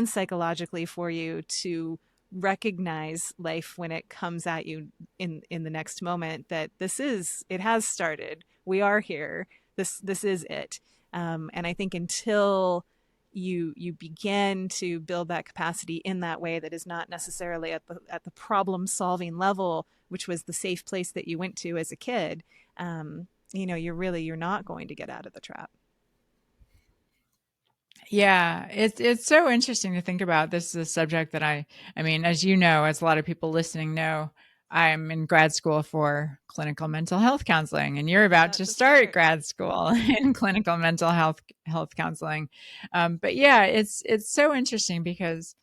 psychologically for you to recognize life when it comes at you in the next moment, that it has started. We are here. This is it. And I think until you begin to build that capacity in that way, that is not necessarily at the problem solving level, which was the safe place that you went to as a kid, you're not going to get out of the trap. Yeah, it's so interesting to think about. This is a subject that I mean, as you know, as a lot of people listening know, I'm in grad school for clinical mental health counseling, and you're about About to to start start. grad school in clinical mental health counseling. But yeah, it's so interesting because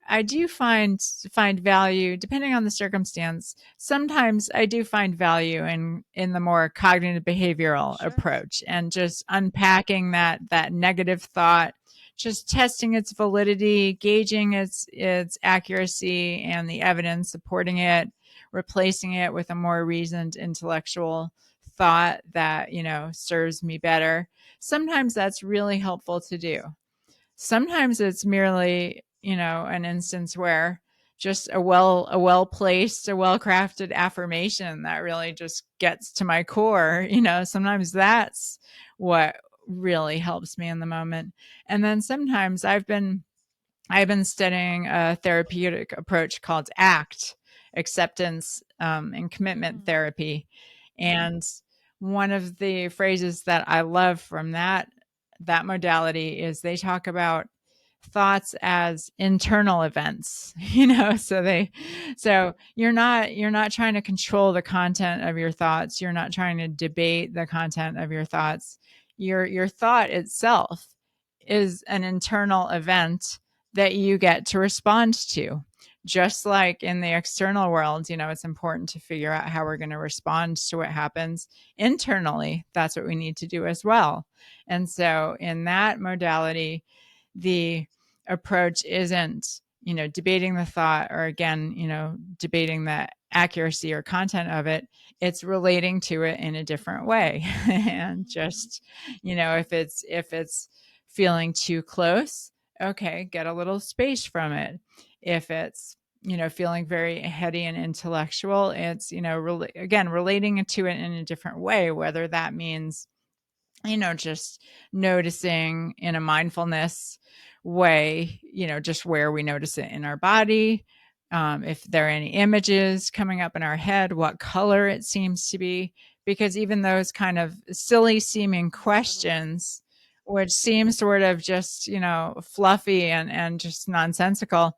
I do find value depending on the circumstance. Sometimes I do find value in the more cognitive behavioral Sure. approach and just unpacking that negative thought, just testing its validity, gauging its accuracy and the evidence supporting it, replacing it with a more reasoned intellectual thought that, serves me better. Sometimes that's really helpful to do. Sometimes it's merely, an instance where just a well placed, a well crafted affirmation that really just gets to my core. Sometimes that's what really helps me in the moment. And then sometimes I've been studying a therapeutic approach called ACT, acceptance, and commitment Mm. therapy. And one of the phrases that I love from that modality is they talk about thoughts as internal events. So you're not trying to control the content of your thoughts. You're not trying to debate the content of your thoughts. Your thought itself is an internal event that you get to respond to. Just like in the external world, it's important to figure out how we're going to respond to what happens internally. That's what we need to do as well. And so in that modality, the approach isn't, debating the thought or again, debating the accuracy or content of it. It's relating to it in a different way. And just, if it's feeling too close, okay, get a little space from it. If it's, feeling very heady and intellectual, it's, again, relating to it in a different way, whether that means, just noticing in a mindfulness way, just where we notice it in our body. If there are any images coming up in our head, what color it seems to be, because even those kind of silly seeming Totally. questions, which seem sort of just, fluffy and just nonsensical,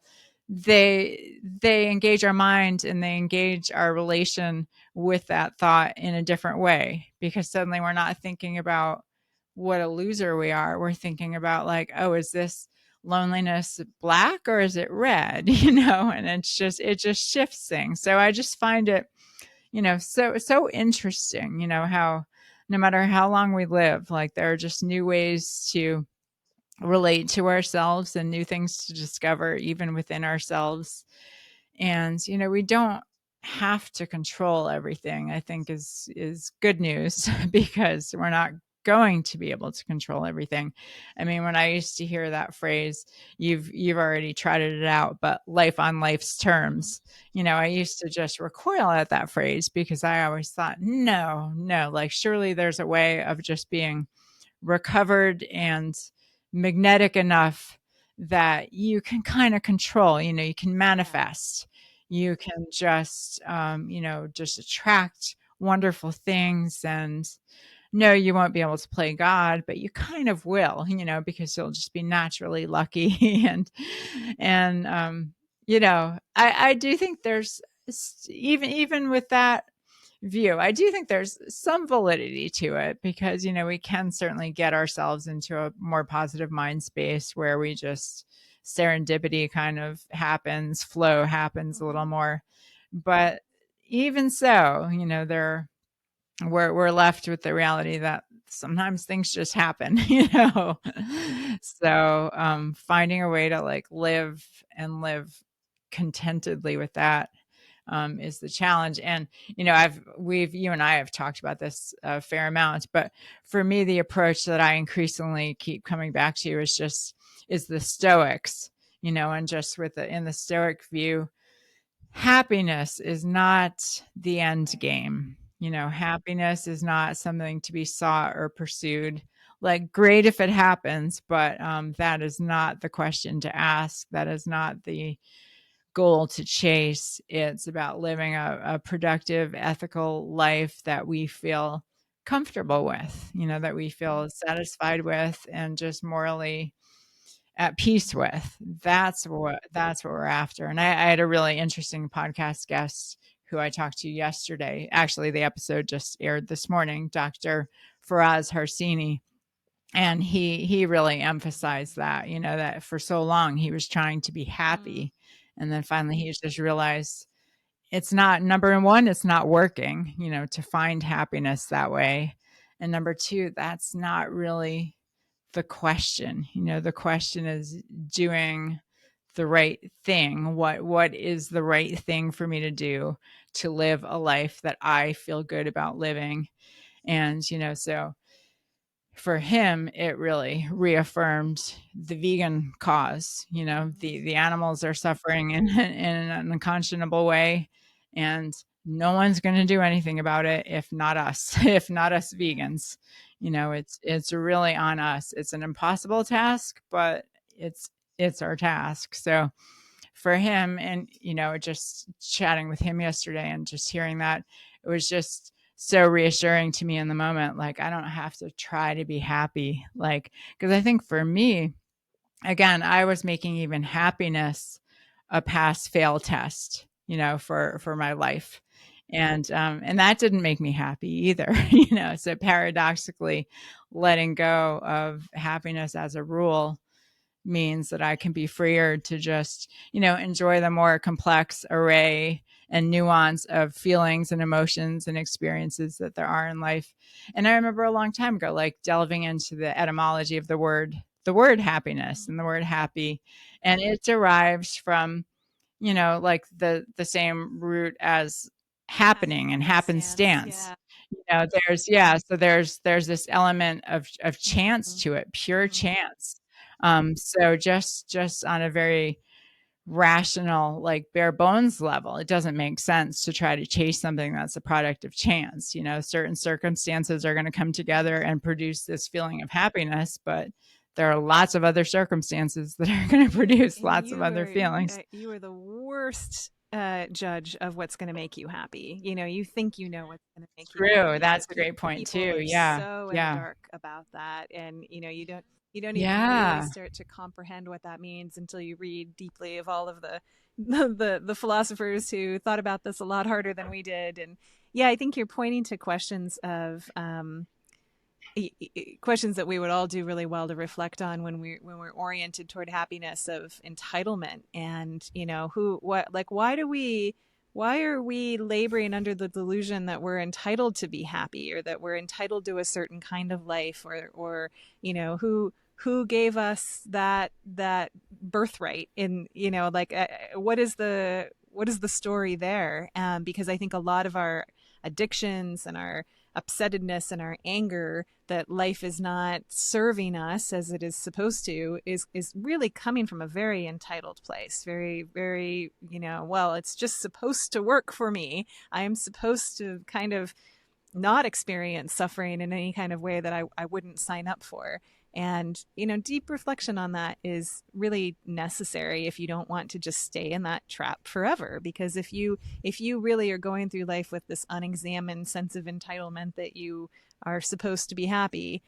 they engage our mind and they engage our relation with that thought in a different way, because suddenly we're not thinking about what a loser we are. We're thinking about, like, oh, is this loneliness black or is it red? And it just shifts things. So I just find it, so interesting, how no matter how long we live, like there are just new ways to relate to ourselves and new things to discover even within ourselves. And we don't have to control everything, I think is good news because we're not going to be able to control everything. I mean, when I used to hear that phrase, you've already trotted it out, but life on life's terms, I used to just recoil at that phrase because I always thought, no, no, like surely there's a way of just being recovered and magnetic enough that you can kind of control, you can Yeah. manifest, you can just, just attract wonderful things. And no, you won't be able to play God, but you kind of will, because you'll just be naturally lucky. I do think there's even with that view, I do think there's some validity to it because, we can certainly get ourselves into a more positive mind space where we just serendipity kind of happens, flow happens a little Mm-hmm. more. But even so, we're left with the reality that sometimes things just happen, So finding a way to like live and live contentedly with that is the challenge. And you and I have talked about this a fair amount, but for me, the approach that I increasingly keep coming back to is the Stoics, and just in the Stoic view, happiness is not the end Right. game. Happiness is not something to be sought or pursued. Like, great if it happens, but that is not the question to ask. That is not the goal to chase. It's about living a productive, ethical life that we feel comfortable with, that we feel satisfied with and just morally at peace with. That's what we're after. And I had a really interesting podcast guest who I talked to yesterday. Actually, the episode just aired this morning, Dr. Faraz Harsini. And he really emphasized that, that for so long he was trying to be Mm-hmm. happy. And then finally he just realized it's not, number one, it's not working, to find happiness that way. And number two, that's not really the question. The question is doing the right thing. What is the right thing for me to do to live a life that I feel good about living? And, so for him, it really reaffirmed the vegan cause. The animals are suffering in an unconscionable way, and no one's going to do anything about it if not us, if not us Yeah. vegans. It's really on us. It's an impossible task, but it's our task. So for him, and just chatting with him yesterday and just hearing that, it was just so reassuring to me in the moment. Like, I don't have to try to be happy, like, because I think for me, again, I was making even happiness a pass fail test, for my life. And that didn't make me happy either. So paradoxically, letting go of happiness as a rule means that I can be freer to just, enjoy the more complex array and nuance of feelings and emotions and experiences that there are in life. And I remember a long time ago, like delving into the etymology of the word happiness and the word happy. And it derives from, like the same root as happening and Happenstance. happenstance. Yeah. So there's this element of chance Mm-hmm. to it, pure Mm-hmm. chance. So just on a very rational, like bare bones level, it doesn't make sense to try to chase something that's a product of chance. Certain circumstances are going to come together and produce this feeling of happiness, but there are lots of other circumstances that are going to produce And lots of other feelings. you are the worst judge of what's going to make you happy. You think you know what's going to make you True. happy, but That's a great point people too. are Yeah. so in the Yeah. dark about that, and you don't even really Yeah. start to comprehend what that means until you read deeply of all of the the philosophers who thought about this a lot harder than we did. And yeah, I think you're pointing to questions of questions that we would all do really well to reflect on when we're oriented toward happiness, of entitlement. And who what like why are we laboring under the delusion that we're entitled to be happy, or that we're entitled to a certain kind of life, or who gave us that birthright in, what is the what is the story there? Because I think a lot of our addictions and our upsettedness and our anger that life is not serving us as it is supposed to is really coming from a very entitled place, very, very, well, it's just supposed to work for me. I am supposed to kind of not experience suffering in any kind of way that I wouldn't sign up for. And, deep reflection on that is really necessary if you don't want to just stay in that trap forever. Because if you really are going through life with this unexamined sense of entitlement that you are supposed to be happy,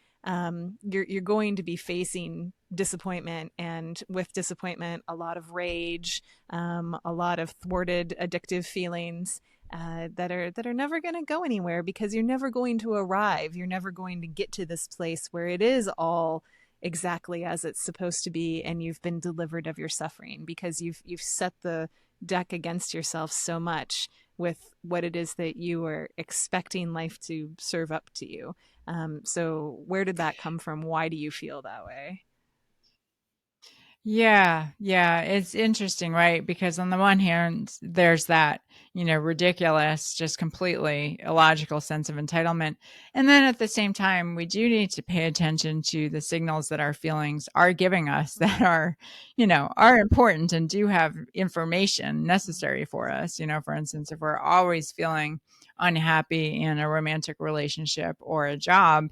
you're going to be facing disappointment, and with disappointment, a lot of rage, a lot of thwarted addictive feelings, that are never going to go anywhere, because you're never going to arrive. You're never going to get to this place where it is all exactly as it's supposed to be, and you've been delivered of your suffering, because you've set the deck against yourself so much with what it is that you are expecting life to serve up to you. So where did that come from? Why do you feel that way? Yeah, yeah, it's interesting, right? Because on the one hand, there's that, ridiculous, just completely illogical sense of entitlement. And then at the same time, we do need to pay attention to the signals that our feelings are giving us that are, are important and do have information Mm-hmm. necessary for us. For instance, if we're always feeling unhappy in a romantic relationship or a job,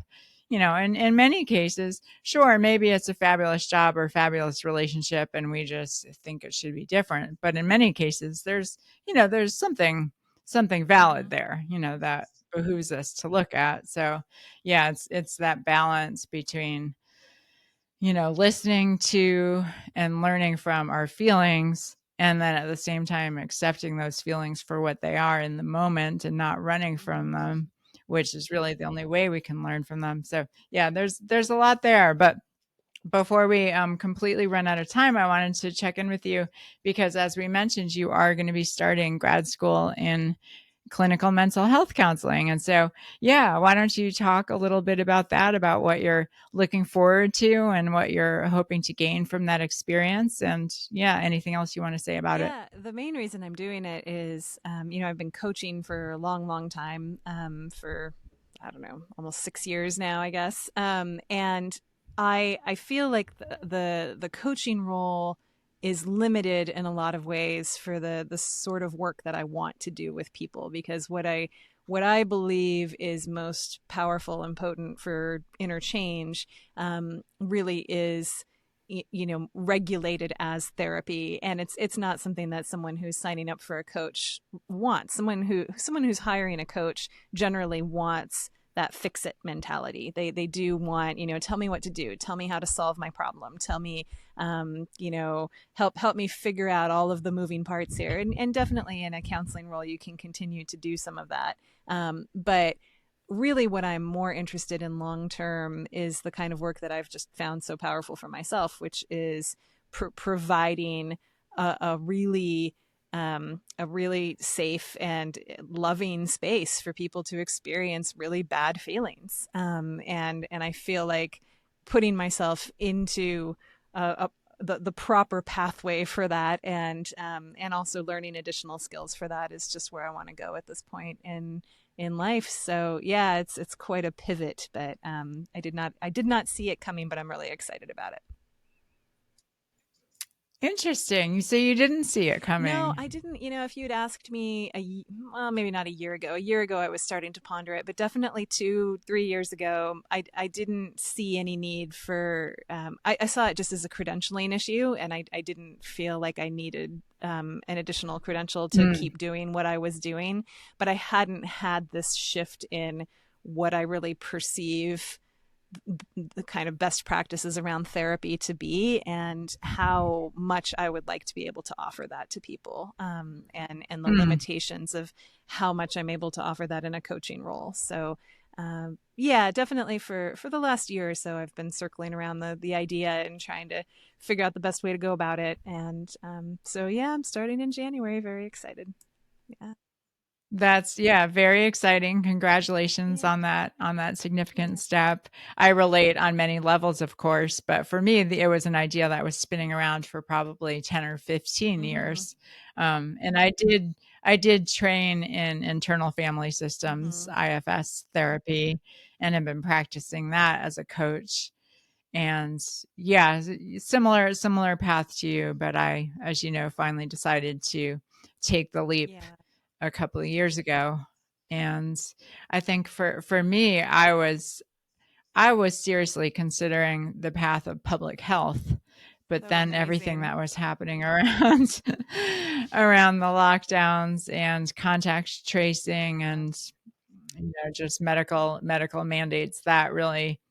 in many cases, sure, maybe it's a fabulous job or fabulous relationship and we just think it should be different. But in many cases, there's something valid Mm-hmm. there, that behooves us to look at. So yeah, it's that balance between, listening to and learning from our feelings, and then at the same time accepting those feelings for what they are in the moment and not running from them, which is really the only way we can learn from them. So yeah, there's a lot there. But before we completely run out of time, I wanted to check in with you because, as we mentioned, you are going to be starting grad school in clinical mental health counseling. And so, yeah, why don't you talk a little bit about that, about what you're looking forward to and what you're hoping to gain from that experience? And yeah, anything else you want to say about it? Yeah, the main reason I'm doing it is, I've been coaching for a long, long time, for, I don't know, almost 6 years now, I guess. And I feel like the coaching role is limited in a lot of ways for the sort of work that I want to do with people, because what I believe is most powerful and potent for interchange, really is, regulated as therapy. And it's not something that someone who's signing up for a coach wants. Someone who's hiring a coach generally wants that fix it mentality. They do want, tell me what to do, tell me how to solve my problem, tell me, help me figure out all of the moving parts here. And definitely in a counseling role you can continue to do some of that. But really what I'm more interested in long term is the kind of work that I've just found so powerful for myself, which is providing a really safe and loving space for people to experience really bad feelings. And I feel like putting myself into the proper pathway for that, and also learning additional skills for that, is just where I want to go at this point in life. So yeah, it's quite a pivot, but I did not see it coming, but I'm really excited about it. Interesting. So you didn't see it No, coming. I didn't. If you'd asked me well, maybe not a year ago. A year ago, I was starting to ponder it, but definitely 3 years ago, I didn't see any need for. I saw it just as a credentialing issue, and I didn't feel like I needed an additional credential to Mm, keep doing what I was doing. But I hadn't had this shift in what I really perceive the kind of best practices around therapy to be, and how much I would like to be able to offer that to people, and the mm. limitations of how much I'm able to offer that in a coaching role. So yeah, definitely for the last year or so, I've been circling around the idea and trying to figure out the best way to go about it. And so yeah, I'm starting in January. Very excited. Yeah. That's yeah, very exciting. Congratulations Yeah. on that significant Yeah. step. I relate on many levels, of course, but for me, it was an idea that was spinning around for probably 10 or 15 Mm-hmm. years. And I did train in internal family systems, Mm-hmm. IFS therapy, and have been practicing that as a coach. And yeah, similar path to you, but I, as you know, finally decided to take the leap Yeah. a couple of years ago. And I think for me, I was seriously considering the path of public health, but Oh, then everything amazing. that was happening around around the lockdowns and contact tracing Yeah. and just medical mandates that really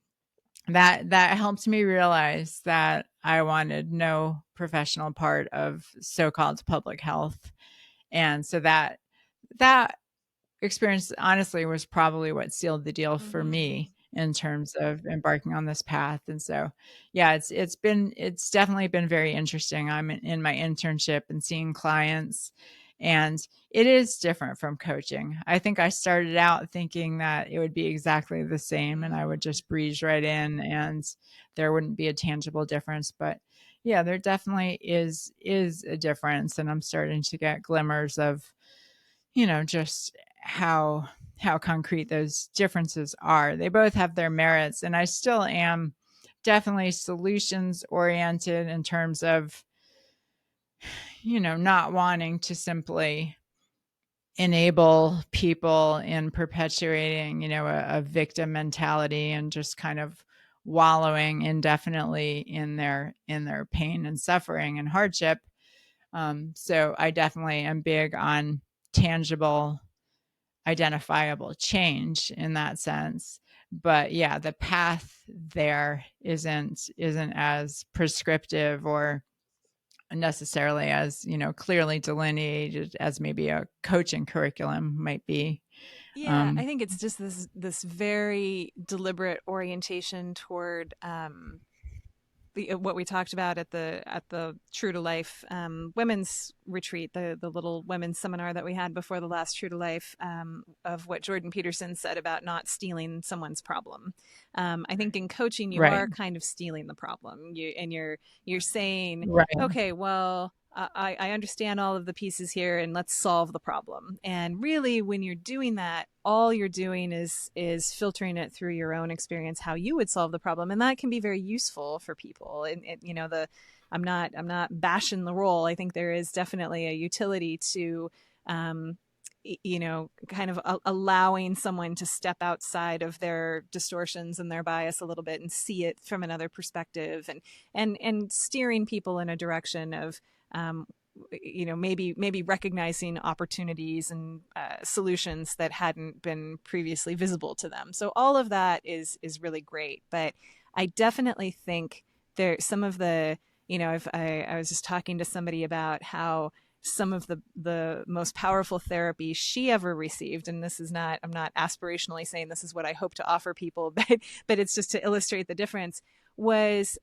that helped me realize that I wanted no professional part of so-called public health. And so that experience honestly was probably what sealed the deal for Mm-hmm. me in terms of embarking on this path. And so yeah, it's definitely been very interesting. I'm in my internship and seeing clients, and it is different from coaching. I think I started out thinking that it would be exactly the same and I would Mm-hmm. just breeze right in and there wouldn't be a tangible difference, but yeah, there definitely is a difference, and I'm starting to get glimmers of just how concrete those differences are. They both have their merits, and I still am definitely solutions oriented in terms of, not wanting to simply enable people in perpetuating, a victim mentality and just kind of wallowing indefinitely in their pain and suffering and hardship. So I definitely am big on tangible identifiable change in that sense. But yeah, the path there isn't as prescriptive or necessarily as clearly delineated as maybe a coaching curriculum might be. Yeah, I um think it's just this very deliberate orientation toward what we talked about at the True to Life women's retreat, the little women's seminar that we had before the last True to Life, of what Jordan Peterson said about not stealing someone's problem. I think in coaching you right, are kind of stealing the problem. You're saying, right, okay, well, I understand all of the pieces here and let's solve the problem. And really, when you're doing that, all you're doing is filtering it through your own experience, how you would solve the problem. And that can be very useful for people. And the I'm not bashing the role. I think there is definitely a utility to kind of allowing someone to step outside of their distortions and their bias a little bit and see it from another perspective, and steering people in a direction of um, maybe recognizing opportunities and solutions that hadn't been previously visible to them. So all of that is really great, but I definitely think there some of the if I was just talking to somebody about how some of the most powerful therapy she ever received, and this is not, I'm not aspirationally saying this is what I hope to offer people, but it's just to illustrate the difference, was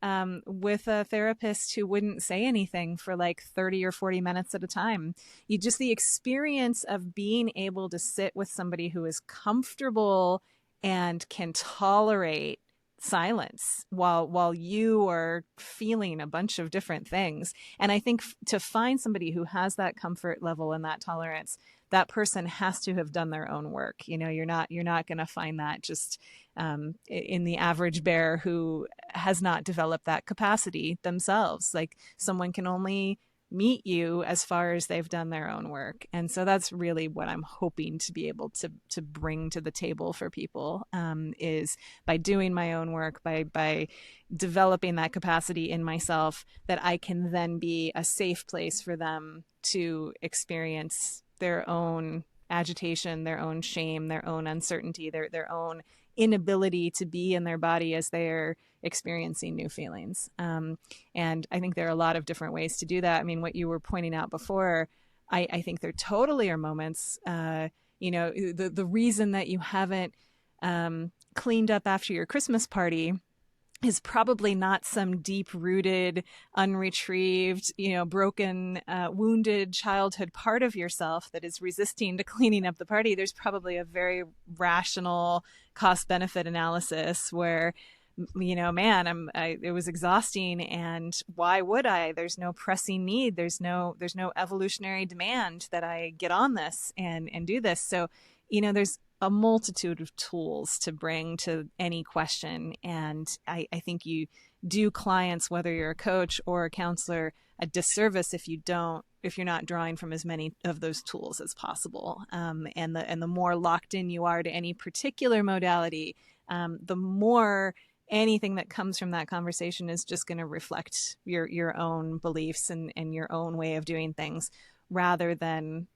with a therapist who wouldn't say anything for like 30 or 40 minutes at a time. You just, the experience of being able to sit with somebody who is comfortable and can tolerate silence while you are feeling a bunch of different things. And I think to find somebody who has that comfort level and that tolerance, that person has to have done their own work. You're not going to find that just in the average bear who has not developed that capacity themselves. Like, someone can only meet you as far as they've done their own work. And so that's really what I'm hoping to be able to bring to the table for people, is by doing my own work, by developing that capacity in myself, that I can then be a safe place for them to experience their own agitation, their own shame, their own uncertainty, their own inability to be in their body as they're experiencing new feelings. And I think there are a lot of different ways to do that. I mean, what you were pointing out before, I think there totally are moments. The reason that you haven't cleaned up after your Christmas party is probably not some deep rooted, unretrieved, broken, wounded childhood part of yourself that is resisting to cleaning up the party. There's probably a very rational cost benefit analysis where, man, it was exhausting, and why would I? There's no pressing need. There's no evolutionary demand that I get on this and do this. So, there's a multitude of tools to bring to any question. And I think you do clients, whether you're a coach or a counselor, a disservice if you're not drawing from as many of those tools as possible. And the more locked in you are to any particular modality, the more anything that comes from that conversation is just going to reflect your own beliefs and your own way of doing things, rather than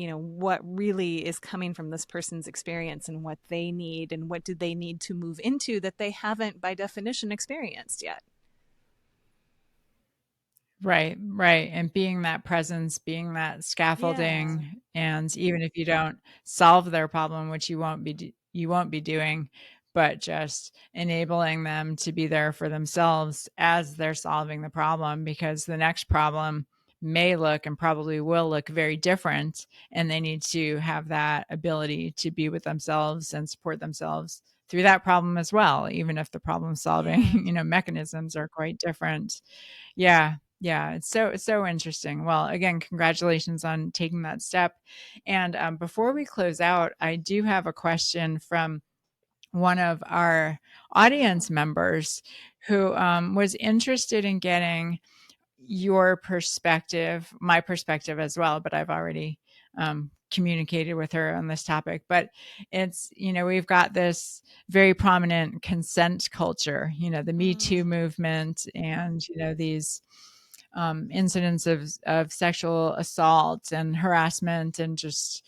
what really is coming from this person's experience and what they need and what do they need to move into that they haven't by definition experienced yet. Right, right. And being that presence, being that Yeah. scaffolding, and even if you don't solve their problem, which you won't be doing, but just enabling them to be there for themselves as they're solving the problem, because the next problem may look and probably will look very different, and they need to have that ability to be with themselves and support themselves through that problem as well, even if the problem solving, Yeah. mechanisms are quite different. Yeah. Yeah, it's so interesting. Well, again, congratulations on taking that step. And before we close out, I do have a question from one of our audience members who was interested in getting your perspective, my perspective as well, but I've already communicated with her on this topic. But it's, we've got this very prominent consent culture, the Me Too Mm. movement, and, these incidents of sexual assault and harassment, and just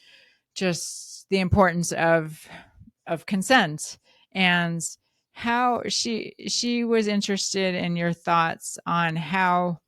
the importance of consent, and how she was interested in your thoughts on how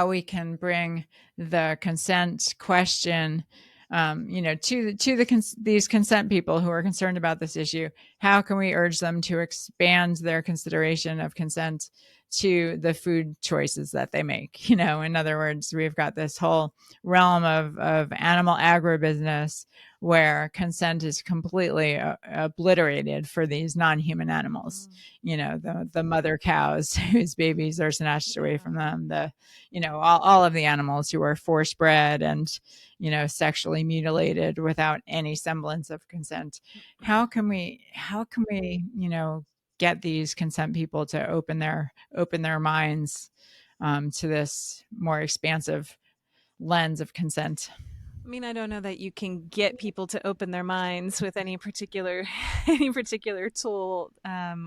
we can bring the consent question, these consent people who are concerned about this issue. How can we urge them to expand their consideration of consent to the food choices that they make? In other words, we've got this whole realm of animal agribusiness where consent is completely obliterated for these non-human animals. Mm. The mother cows whose babies are snatched away from Yeah. them, the all of the animals who are force bred and sexually mutilated without any semblance of consent. How can we get these consent people to open their minds to this more expansive lens of consent? I mean, I don't know that you can get people to open their minds with any particular any particular tool,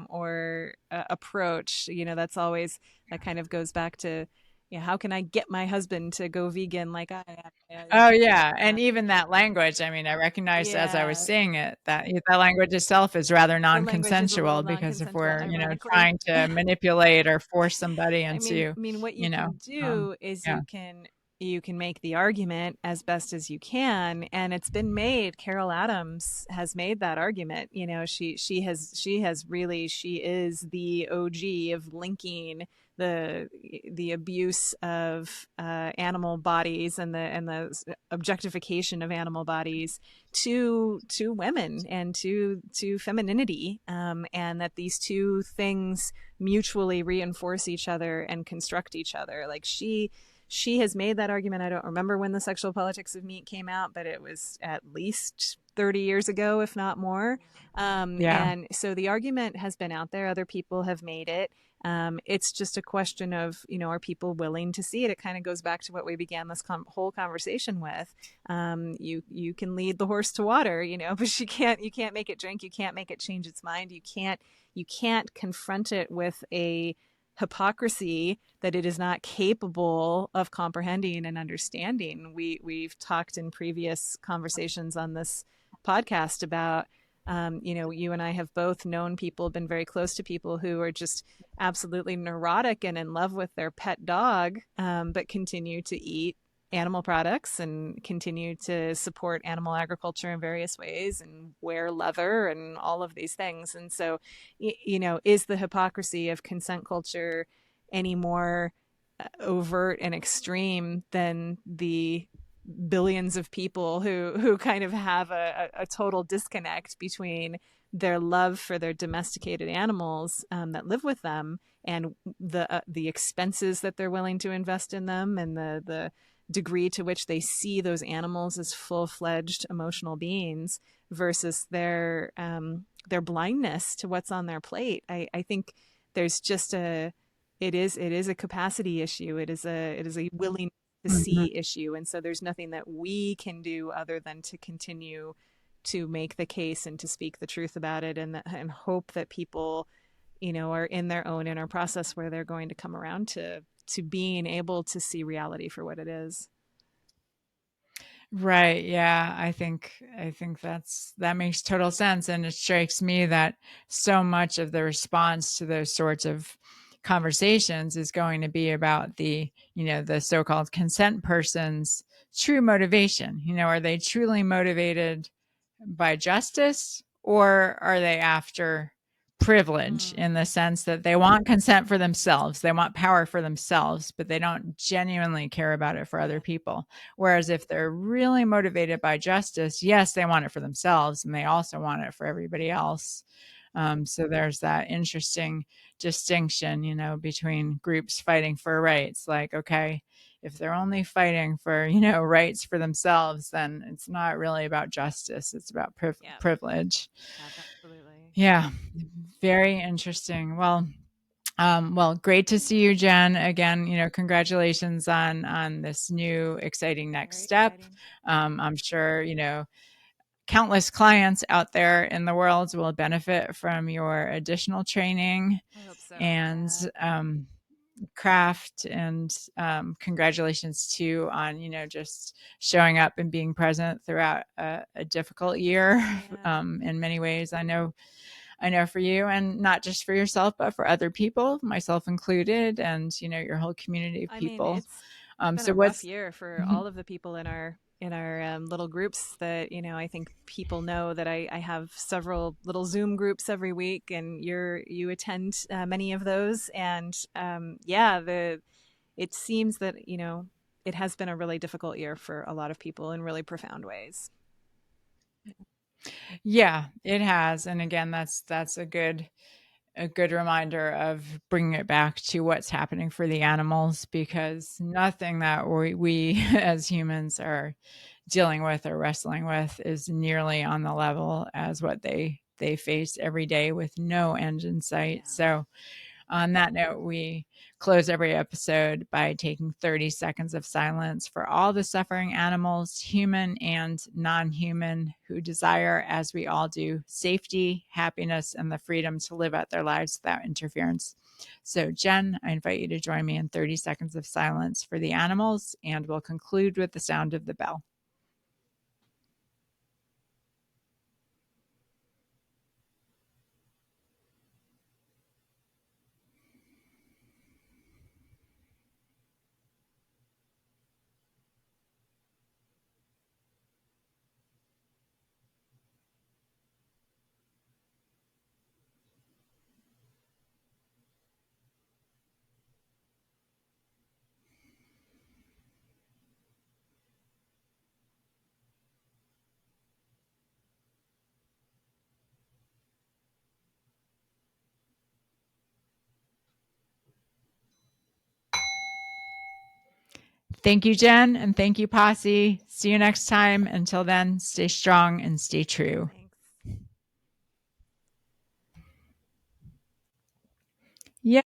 or approach. That's always, that kind of goes back to, how can I get my husband to go vegan like I am? Oh yeah, and Uh, even that language, I mean, I recognized as I was yeah, saying it that language itself is rather the language is a little non-consensual, because if non-consensual, we're, ironically. trying to manipulate or force somebody I mean, into, I mean, what you you know, can do is yeah. you can make the argument as best as you can, and it's been made. Carol Adams has made that argument. She is the OG of linking the the abuse of animal bodies and the objectification of animal bodies to women and to femininity, and that these two things mutually reinforce each other and construct each other. Like she has made that argument. I don't remember when The Sexual Politics of Meat came out, but it was at least 30 years ago, if not more. Yeah. And so the argument has been out there. Other people have made it. It's just a question of, are people willing to see it? It kind of goes back to what we began this whole conversation with. You can lead the horse to water, but you can't make it drink. You can't make it change its mind. You can't confront it with a hypocrisy that it is not capable of comprehending and understanding. We've talked in previous conversations on this podcast about, you and I have both known people, been very close to people who are just absolutely neurotic and in love with their pet dog, but continue to eat animal products and continue to support animal agriculture in various ways and wear leather and all of these things. And so, is the hypocrisy of consent culture any more overt and extreme than the billions of people who kind of have a total disconnect between their love for their domesticated animals that live with them and the expenses that they're willing to invest in them and the degree to which they see those animals as full-fledged emotional beings versus their blindness to what's on their plate. I think there's just it is a capacity issue. It is a willingness to see issue. And so there's nothing that we can do other than to continue to make the case and to speak the truth about it and hope that people, are in their own inner process where they're going to come around to being able to see reality for what it is. Right. Yeah. I think that makes total sense. And it strikes me that so much of the response to those sorts of conversations is going to be about the so-called consent person's true motivation. Are they truly motivated by justice, or are they after privilege, Mm, in the sense that they want consent for themselves, they want power for themselves, but they don't genuinely care about it for other yeah. people? Whereas if they're really motivated by justice, yes, they want it for themselves and they also want it for everybody else. So there's that interesting distinction, between groups fighting for rights. Like, okay, if they're only fighting for, rights for themselves, then it's not really about justice. It's about Yeah. privilege. Absolutely. Yeah. Very interesting. Well, great to see you, Jen. Again, congratulations on this new exciting next Very step. exciting. I'm sure, countless clients out there in the world will benefit from your additional training I hope so. and Yeah. craft. And congratulations too on just showing up and being present throughout a difficult year. Yeah. In many ways, I know for you, and not just for yourself, but for other people, myself included, and your whole community of I mean, people. it's been So a rough what's year for mhm. all of the people in our little groups that I think people know that I have several little Zoom groups every week, and you attend many of those, and yeah, the it seems that it has been a really difficult year for a lot of people in really profound ways. Yeah, it has. And again, that's a good reminder of bringing it back to what's happening for the animals, because nothing that we as humans are dealing with or wrestling with is nearly on the level as what they face every day with no end in sight. Yeah. So on that note, we close every episode by taking 30 seconds of silence for all the suffering animals, human and non human, who desire, as we all do, safety, happiness, and the freedom to live out their lives without interference. So, Jen, I invite you to join me in 30 seconds of silence for the animals, and we'll conclude with the sound of the bell. Thank you, Jen, and thank you, Posse. See you next time. Until then, stay strong and stay true. Thanks. Yeah.